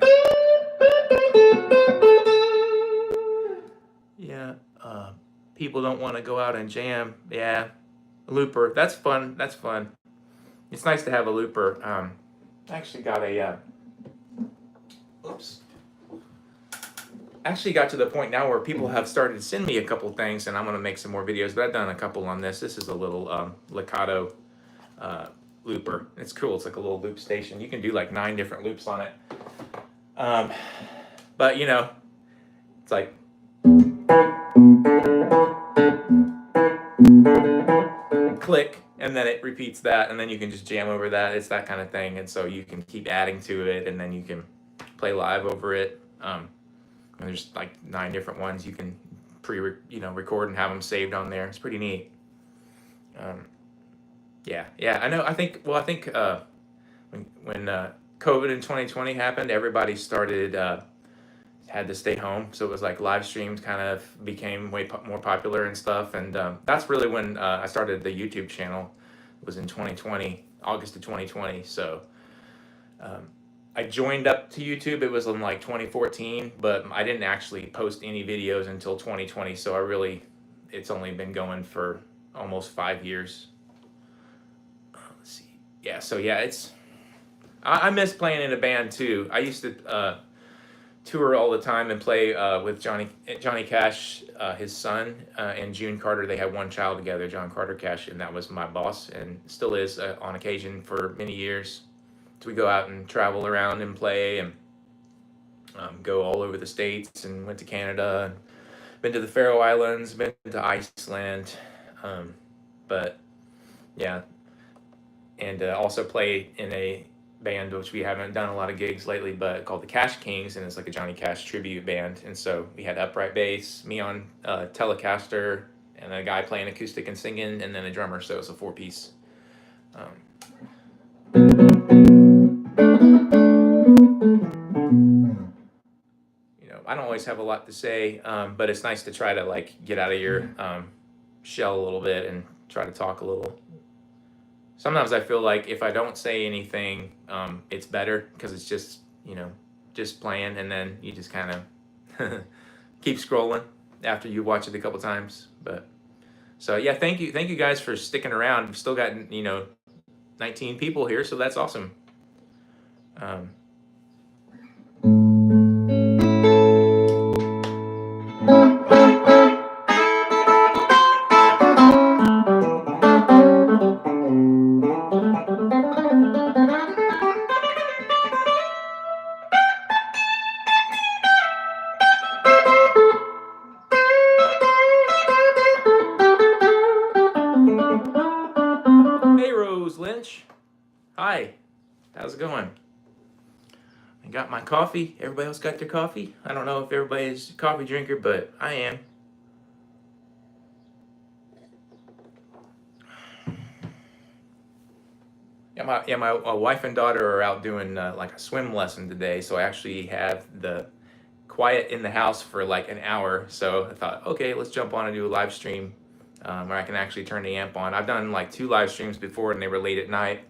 Yeah, people don't want to go out and jam. Yeah, a looper. That's fun. That's fun. It's nice to have a looper. I actually got a. Oops. Actually got to the point now where people have started to send me a couple things, and I'm going to make some more videos. But I've done a couple on this. This is a little Legato looper. It's cool. It's like a little loop station. You can do like 9 different loops on it. But it's like. Click, and then it repeats that, and then you can just jam over that. It's that kind of thing, and so you can keep adding to it, and then you can play live over it. And there's like 9 different ones you can record and have them saved on there. It's pretty neat. Yeah. I know. I think when COVID in 2020 happened, everybody started had to stay home, so it was like live streams kind of became way more popular and stuff, and that's really when I started the YouTube channel. It was in 2020, August of 2020. So I joined up to YouTube. It was in like 2014, but I didn't actually post any videos until 2020. So it's only been going for almost 5 years. Let's see. Yeah. So yeah, I miss playing in a band too. I used to tour all the time and play with Johnny Cash, his son, and June Carter. They had one child together, John Carter Cash, and that was my boss, and still is on occasion for many years. So we go out and travel around and play, and go all over the States, and went to Canada, and been to the Faroe Islands, been to Iceland, but yeah, and also play in a band which we haven't done a lot of gigs lately, but called the Cash Kings, and it's like a Johnny Cash tribute band. And so we had upright bass, me on Telecaster, and a guy playing acoustic and singing, and then a drummer. So it's a 4-piece. I don't always have a lot to say, but it's nice to try to like get out of your shell a little bit and try to talk a little. Sometimes I feel like if I don't say anything, it's better because it's just just playing, and then you just kind of keep scrolling after you watch it a couple times. But so yeah, thank you guys for sticking around. We've still got 19 people here, so that's awesome. Hi, how's it going? I got my coffee. Everybody else got their coffee? I don't know if everybody's a coffee drinker, but I am. My wife and daughter are out doing like a swim lesson today, so I actually have the quiet in the house for like an hour. So I thought, okay, let's jump on and do a live stream where I can actually turn the amp on. I've done like 2 live streams before, and they were late at night,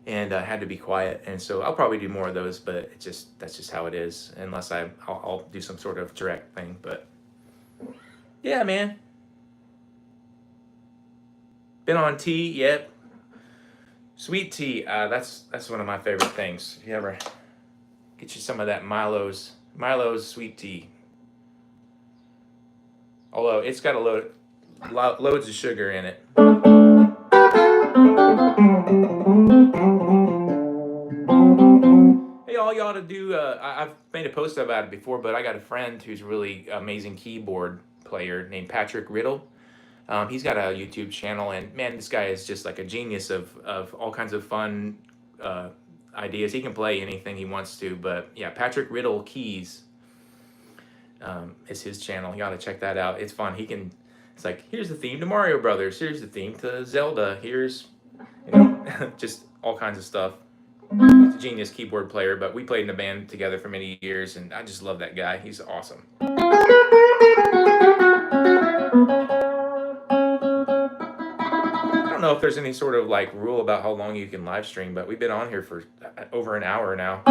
and had to be quiet. And so I'll probably do more of those, but that's just how it is. Unless I'll do some sort of direct thing. But yeah, man, been on tea. Yep, sweet tea. That's one of my favorite things. If you ever get you some of that Milo's sweet tea. Although it's got loads of sugar in it. Hey, all y'all to do. I've made a post about it before, but I got a friend who's a really amazing keyboard player named Patrick Riddle. He's got a YouTube channel, and man, this guy is just like a genius of all kinds of fun ideas. He can play anything he wants to, but yeah, Patrick Riddle Keys is his channel. You ought to check that out. It's fun. It's like, here's the theme to Mario Brothers. Here's the theme to Zelda. Here's, just all kinds of stuff. He's a genius keyboard player, but we played in a band together for many years, and I just love that guy. He's awesome. I don't know if there's any sort of like rule about how long you can live stream, but we've been on here for over an hour now.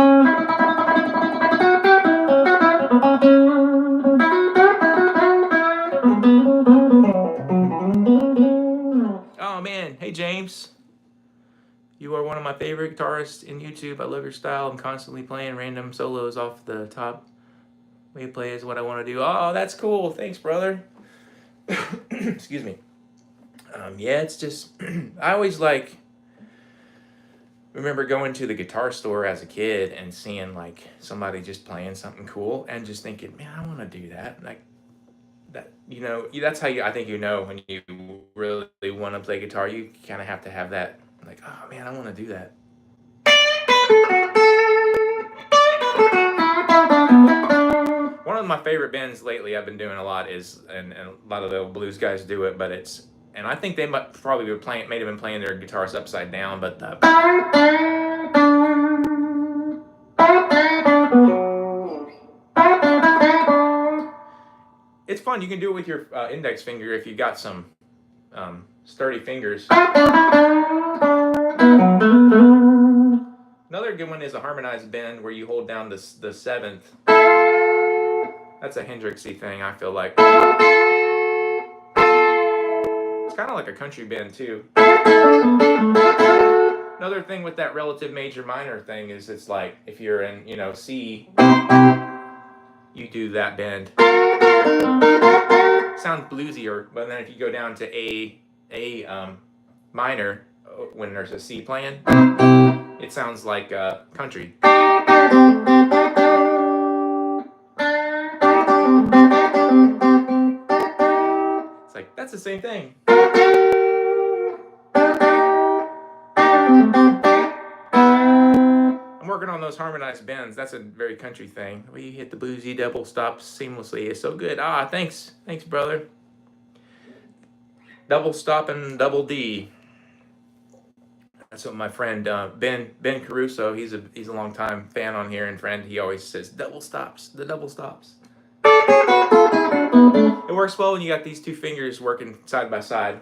Oh man, hey James. You are one of my favorite guitarists in YouTube. I love your style. I'm constantly playing random solos off the top. Way you play is what I want to do. Oh, that's cool. Thanks, brother. Excuse me. Yeah, it's just, I always remember going to the guitar store as a kid and seeing like somebody just playing something cool and just thinking, man, I want to do that. Like that, that's how I think when you really want to play guitar, you kind of have to have that, like, oh man, I want to do that. One of my favorite bends lately I've been doing a lot is, and a lot of the blues guys do it, but and I think they may have been playing their guitars upside down, but it's fun. You can do it with your index finger if you got some sturdy fingers. Another good one is a harmonized bend where you hold down the 7th. That's a Hendrixy thing, I feel like. It's kind of like a country bend too. Another thing with that relative major minor thing is it's like if you're in, C, you do that bend. Sounds bluesier, but then if you go down to A minor when there's a C playing, it sounds like country. It's like, that's the same thing. I'm working on those harmonized bends. That's a very country thing. Where you hit the bluesy double stops seamlessly. It's so good. Thanks. Thanks, brother. Double stop and double D. That's what my friend Ben Caruso. He's a longtime fan on here and friend. He always says double stops. The double stops. It works well when you got these 2 fingers working side by side.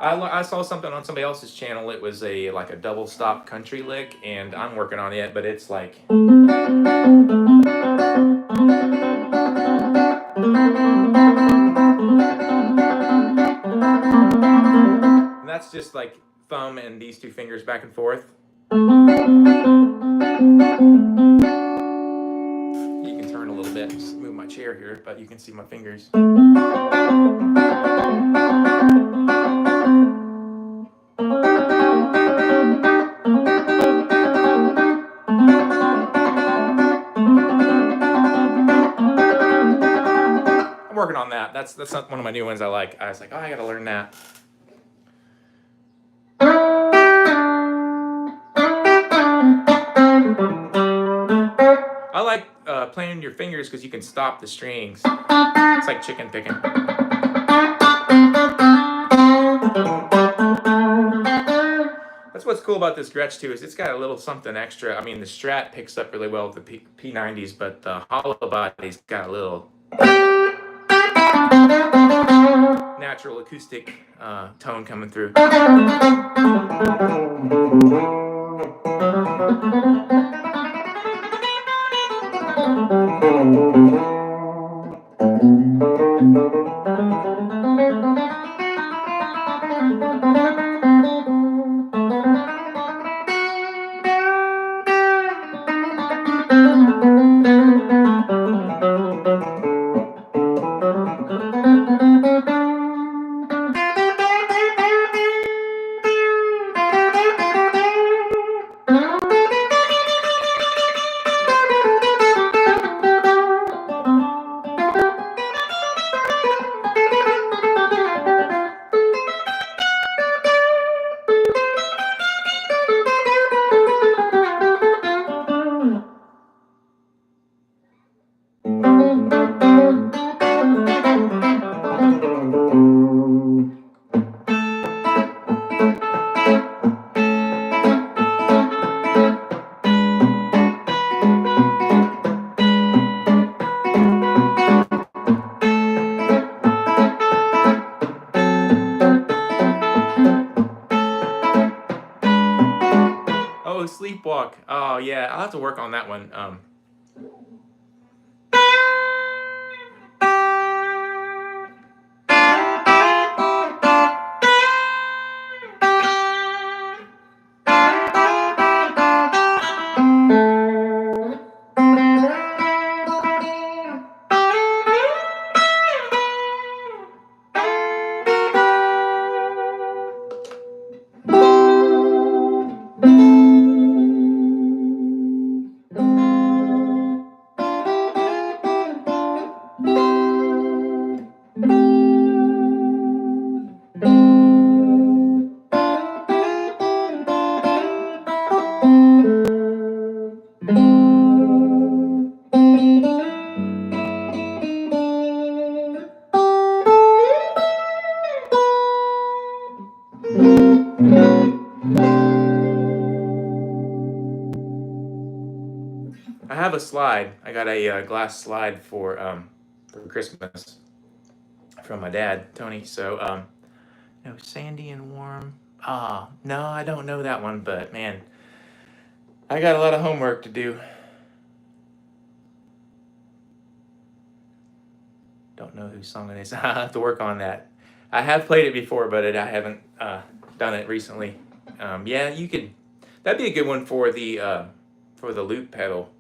I saw something on somebody else's channel. It was like a double stop country lick, and I'm working on it, but it's like. And that's just like thumb and these 2 fingers back and forth. You can turn a little bit, just move my chair here, but you can see my fingers. I'm working on that. That's not one of my new ones I like. I was like, I gotta learn that. I like playing your fingers because you can stop the strings. It's like chicken picking. That's what's cool about this Gretsch too, is it's got a little something extra. I mean, the Strat picks up really well with the P90s, but the hollow body's got a little natural acoustic tone coming through. Oh, Sleepwalk. Oh, yeah. I'll have to work on that one. I have a slide. I got a glass slide for Christmas from my dad, Tony. So, Sandy and Warm. Ah, no, I don't know that one, but man, I got a lot of homework to do. Don't know whose song it is. I have to work on that. I have played it before, but I haven't done it recently. Yeah, you could. That'd be a good one for the loop pedal.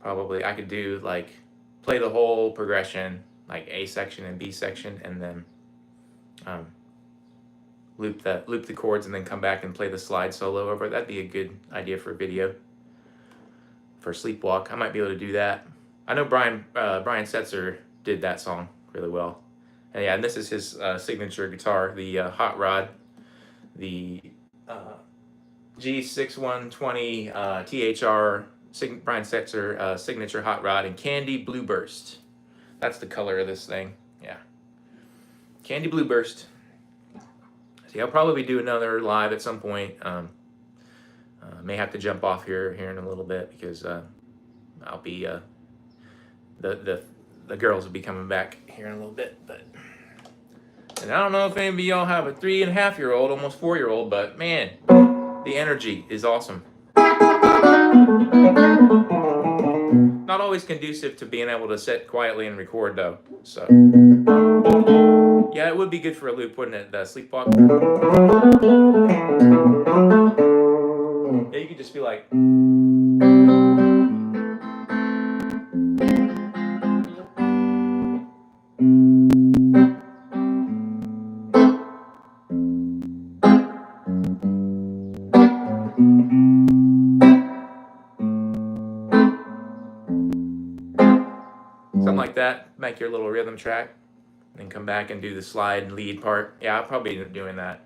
Probably I could do like play the whole progression, like A section and B section, and then loop the chords, and then come back and play the slide solo over. That'd be a good idea for a video for Sleepwalk. I might be able to do that. I know Brian Setzer did that song really well. And yeah, and this is his signature guitar, the Hot Rod, the G6120 THR Brian Setzer signature Hot Rod, and Candy Blue Burst. That's the color of this thing. Yeah, Candy Blue Burst. See, I'll probably do another live at some point. May have to jump off here in a little bit because I'll be the girls will be coming back here in a little bit. And I don't know if any of y'all have a 3.5-year-old, almost 4-year-old, but man, the energy is awesome. Not always conducive to being able to sit quietly and record though. So yeah, it would be good for a loop, wouldn't it? The Sleepwalk. Yeah, you could just be like. Something like that, make your little rhythm track, and then come back and do the slide and lead part. Yeah, I'll probably end up doing that.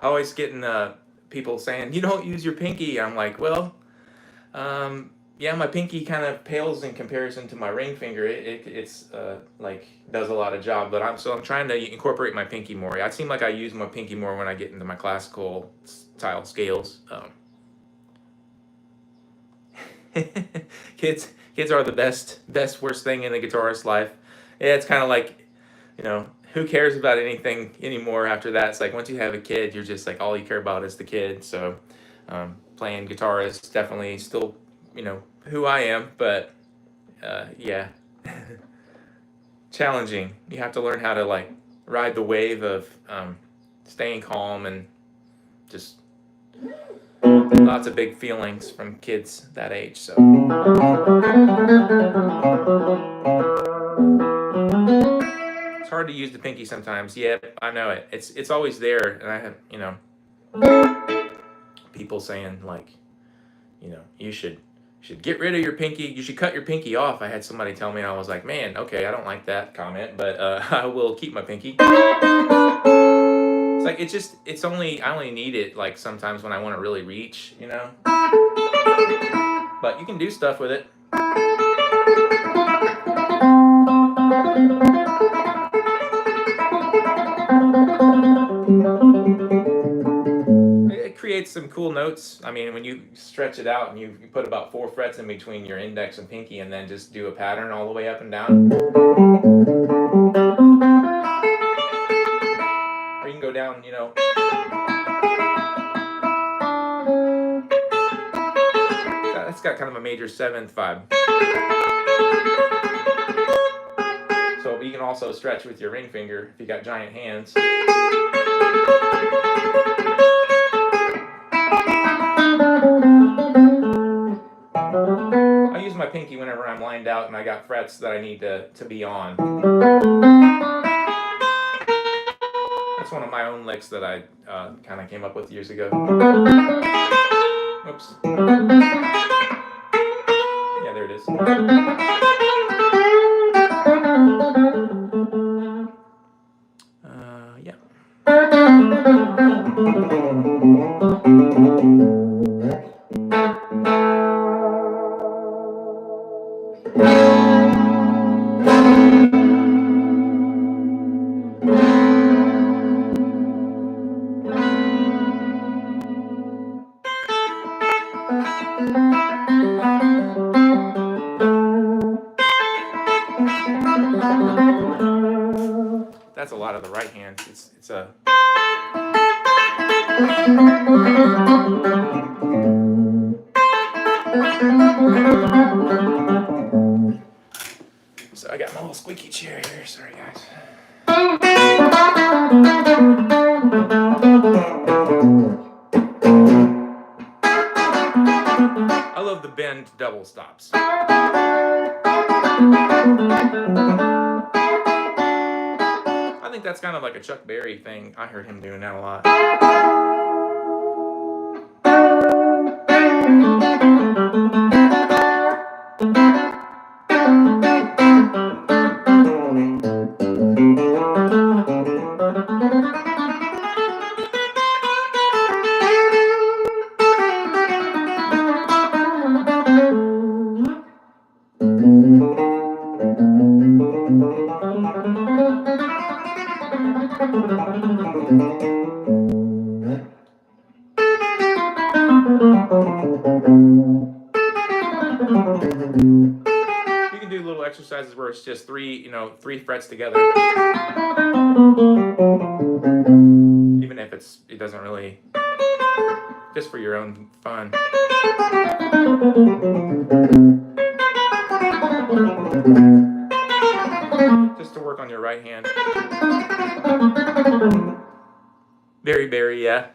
Always getting people saying, "You don't use your pinky." I'm like, well, yeah, my pinky kind of pales in comparison to my ring finger. It's like does a lot of job, but I'm trying to incorporate my pinky more. I seem like I use my pinky more when I get into my classical style scales. Kids are the best worst thing in a guitarist's life. Yeah, it's kind of like, who cares about anything anymore after that? It's like once you have a kid, you're just like all you care about is the kid. So playing guitar is definitely still, who I am, but yeah, challenging. You have to learn how to like ride the wave of staying calm and just lots of big feelings from kids that age. So it's hard to use the pinky sometimes. Yeah, I know it. It's always there, and I have people saying like, you should get rid of your pinky. You should cut your pinky off. I had somebody tell me, and I was like, man, okay, I don't like that comment, but I will keep my pinky. It's like I only need it like sometimes when I want to really reach, But you can do stuff with it. It creates some cool notes. I mean, when you stretch it out and you put about 4 frets in between your index and pinky and then just do a pattern all the way up and down. Or you can go down, That's got kind of a major 7th vibe. So you can also stretch with your ring finger if you got giant hands. I use my pinky whenever I'm lined out and I got frets that I need to be on. That's one of my own licks that I kind of came up with years ago. Oops. Yeah, there it is. Yeah. That's a lot of the right hand. It's a. So I got my little squeaky chair here. Sorry, guys. I love the bend double stops. I think that's kind of like a Chuck Berry thing. I heard him doing that a lot. You can do little exercises where it's just 3 frets together. Even if it doesn't really, just for your own fun. Just to work on your right hand. Very, very, yeah.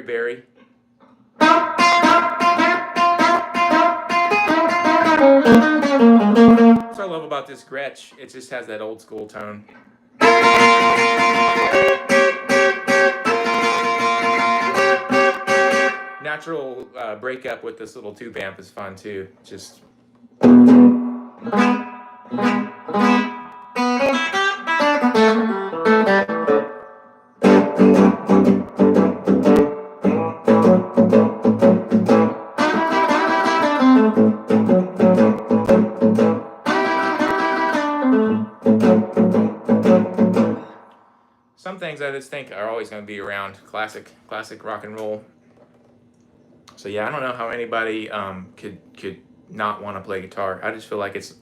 Berry Berry. That's what I love about this Gretsch. It just has that old school tone. Natural breakup with this little tube amp is fun too. Just some things I just think are always going to be around. Classic rock and roll. So yeah, I don't know how anybody could not want to play guitar. I just feel like it's,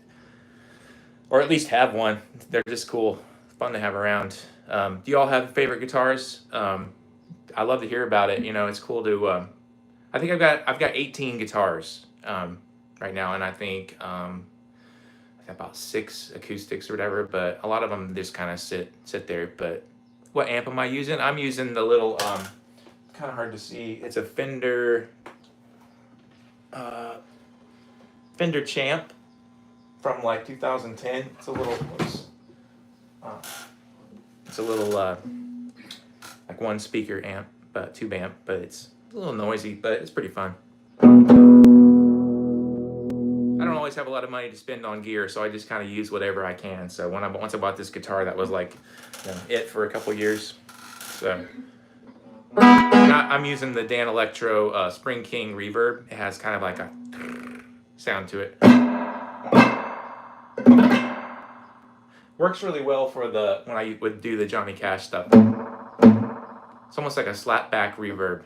or at least have one. They're just cool, fun to have around. Do you all have favorite guitars? I love to hear about it. You know, it's cool to. I think I've got 18 guitars right now, and I think I've got about 6 acoustics or whatever. But a lot of them just kind of sit there. But what amp am I using? I'm using the little. Kind of hard to see. It's a Fender Champ from like 2010. It's a little, like one speaker amp, tube amp, but it's a little noisy, but it's pretty fun. I don't always have a lot of money to spend on gear, so I just kind of use whatever I can. So once I bought this guitar, that was like, it for a couple years. So. I'm using the Dan Electro Spring King reverb. It has kind of like a sound to it. Works really well for when I would do the Johnny Cash stuff. It's almost like a slapback reverb.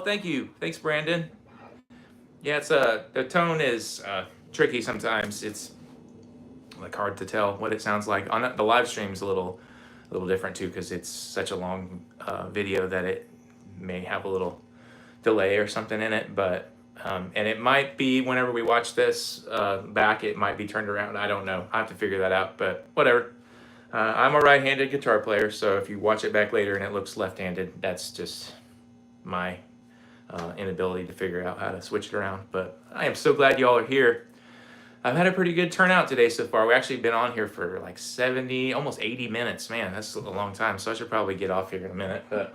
Thank you. Thanks, Brandon. Yeah, it's the tone is tricky sometimes. It's like hard to tell what it sounds like. On the live stream is a little different too, because it's such a long video that it may have a little delay or something in it. But and it might be whenever we watch this back, it might be turned around. I don't know. I have to figure that out. But whatever. I'm a right-handed guitar player, so if you watch it back later and it looks left-handed, that's just my inability to figure out how to switch it around. But I am so glad y'all are here. I've had a pretty good turnout today so far. We've actually been on here for like 70, almost 80 minutes. Man, that's a long time, so I should probably get off here in a minute. But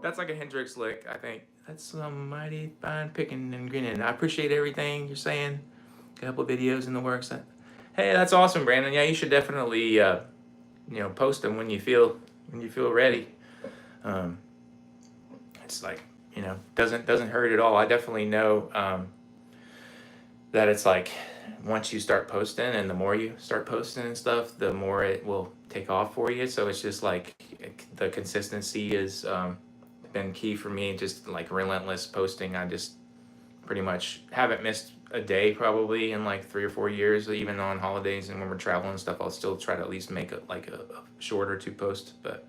that's like a Hendrix lick, I think. That's some mighty fine picking and grinning. I appreciate everything you're saying. A couple of videos in the works. Hey, that's awesome, Brandon. Yeah, you should definitely post them when you feel ready. It's like, doesn't hurt at all. I definitely know that it's like once you start posting, and the more you start posting and stuff, the more it will take off for you. So it's just like the consistency is been key for me. Just like relentless posting. I just pretty much haven't missed a day probably in like 3 or 4 years. Even on holidays and when we're traveling and stuff, I'll still try to at least make a short or 2 posts. But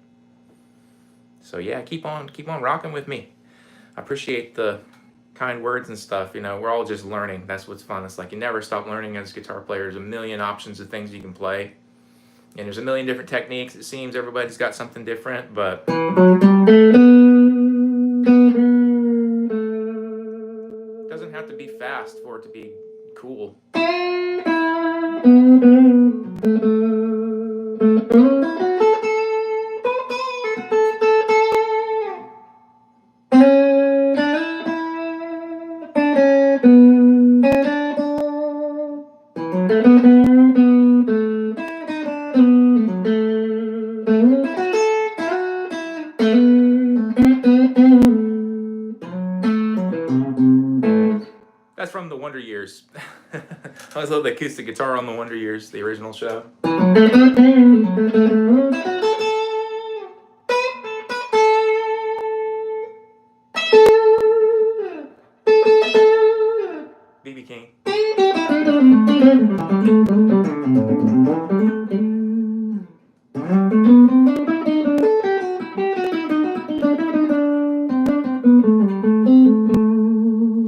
so yeah, keep on rocking with me. I appreciate the kind words and stuff. We're all just learning. That's what's fun. It's like you never stop learning as a guitar player. There's a million options of things you can play. And there's a million different techniques. It seems everybody's got something different, but it doesn't have to be fast for it to be cool. That's from the Wonder Years. I always love the acoustic guitar on the Wonder Years, the original show. B.B. King.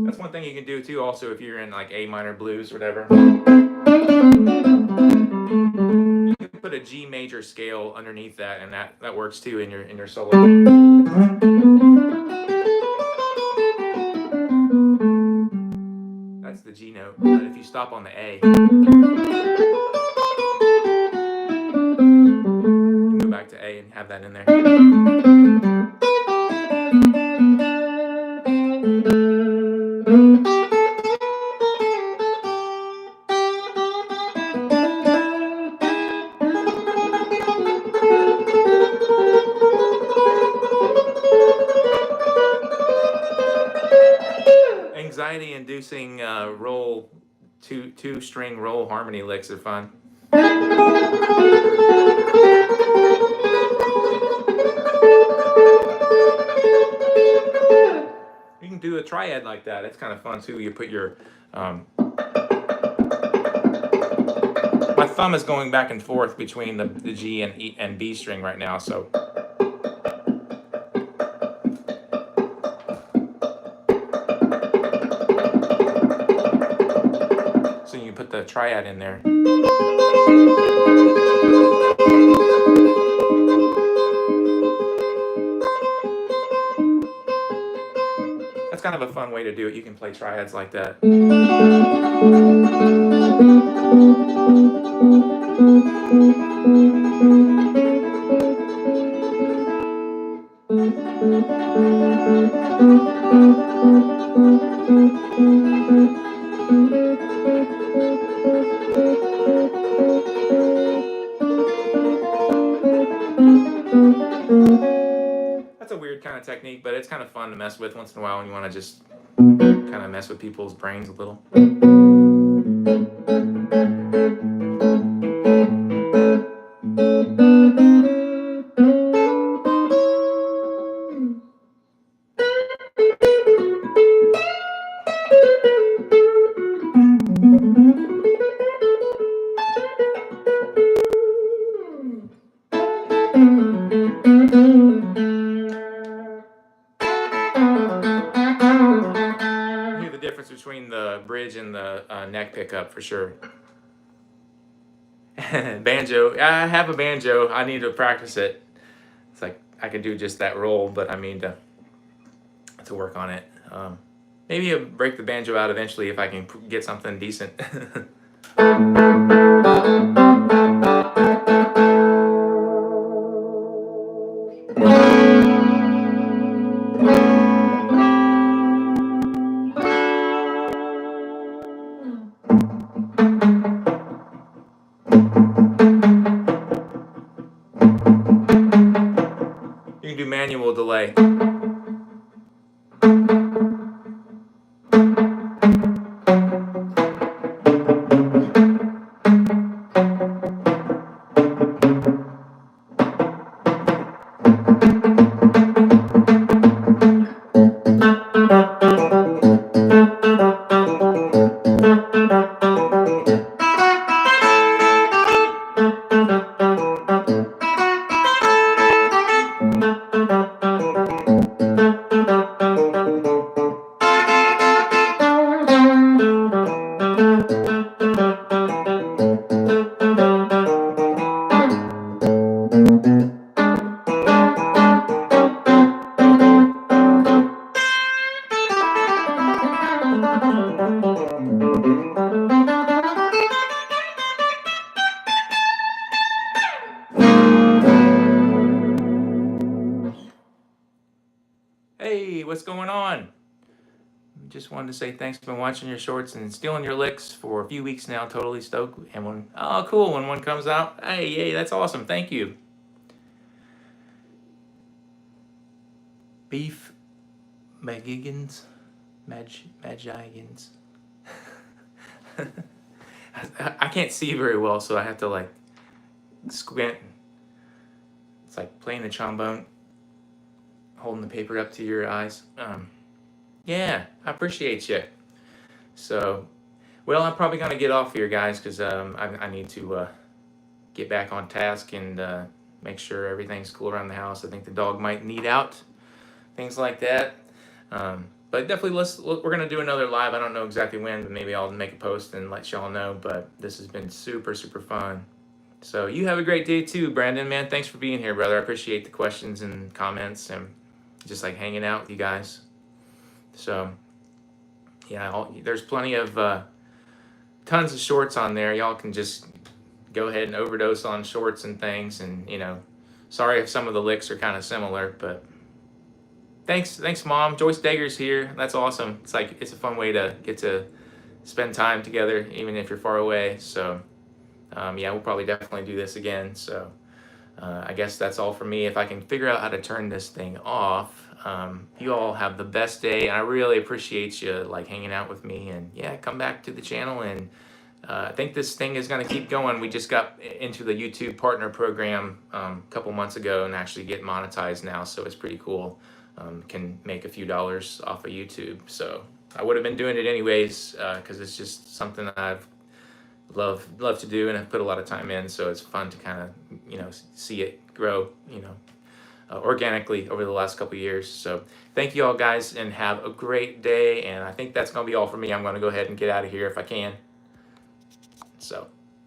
That's one thing you can do too, also, if you're in like A minor blues or whatever. You can put a G major scale underneath that, and that works too in your solo. That's the G note, but if you stop on the A, you go back to A and have that in there. Anxiety-inducing roll, two string roll harmony licks are fun. You can do a triad like that. It's kind of fun too. You put your my thumb is going back and forth between the G and E and B string right now, so. So you can put the triad in there. That's kind of a fun way to do it. You can play triads like that. That's a weird kind of technique, but it's kind of fun to mess with once in a while when you want to just kind of mess with people's brains a little. Between the bridge and the neck pickup for sure. Banjo. I have a banjo. I need to practice it. It's like I can do just that roll, but I mean to work on it. Maybe I'll break the banjo out eventually if I can get something decent. You can do manual delay. going on? Just wanted to say thanks for watching your shorts and stealing your licks for a few weeks now. Totally stoked. And oh, cool. When one comes out, hey, yay, that's awesome. Thank you. Beef Magigans. Magigans. I can't see very well, so I have to like squint. It's like playing the trombone, holding the paper up to your eyes. Yeah, I appreciate you. So, well, I'm probably gonna get off here, guys, because I need to get back on task and make sure everything's cool around the house. I think the dog might need out, things like that. But definitely, we're gonna do another live. I don't know exactly when, but maybe I'll make a post and let y'all know. But this has been super, super fun. So you have a great day too, Brandon. Man, thanks for being here, brother. I appreciate the questions and comments and just like hanging out with you guys. So yeah, there's plenty of tons of shorts on there. Y'all can just go ahead and overdose on shorts and things. And sorry if some of the licks are kind of similar, but thanks, Mom. Joyce Daeger's here. That's awesome. It's a fun way to get to spend time together, even if you're far away. So yeah, we'll probably definitely do this again. So I guess that's all for me. If I can figure out how to turn this thing off. You all have the best day, and I really appreciate you like hanging out with me. And yeah, come back to the channel, and I think this thing is going to keep going. We just got into the YouTube partner program a couple months ago and actually get monetized now, so it's pretty cool. Can make a few dollars off of YouTube. So I would have been doing it anyways because it's just something that I've love to do, and I've put a lot of time in, so it's fun to kind of see it grow organically over the last couple of years. So thank you all, guys, and have a great day. And I think that's gonna be all for me. I'm gonna go ahead and get out of here if I can. So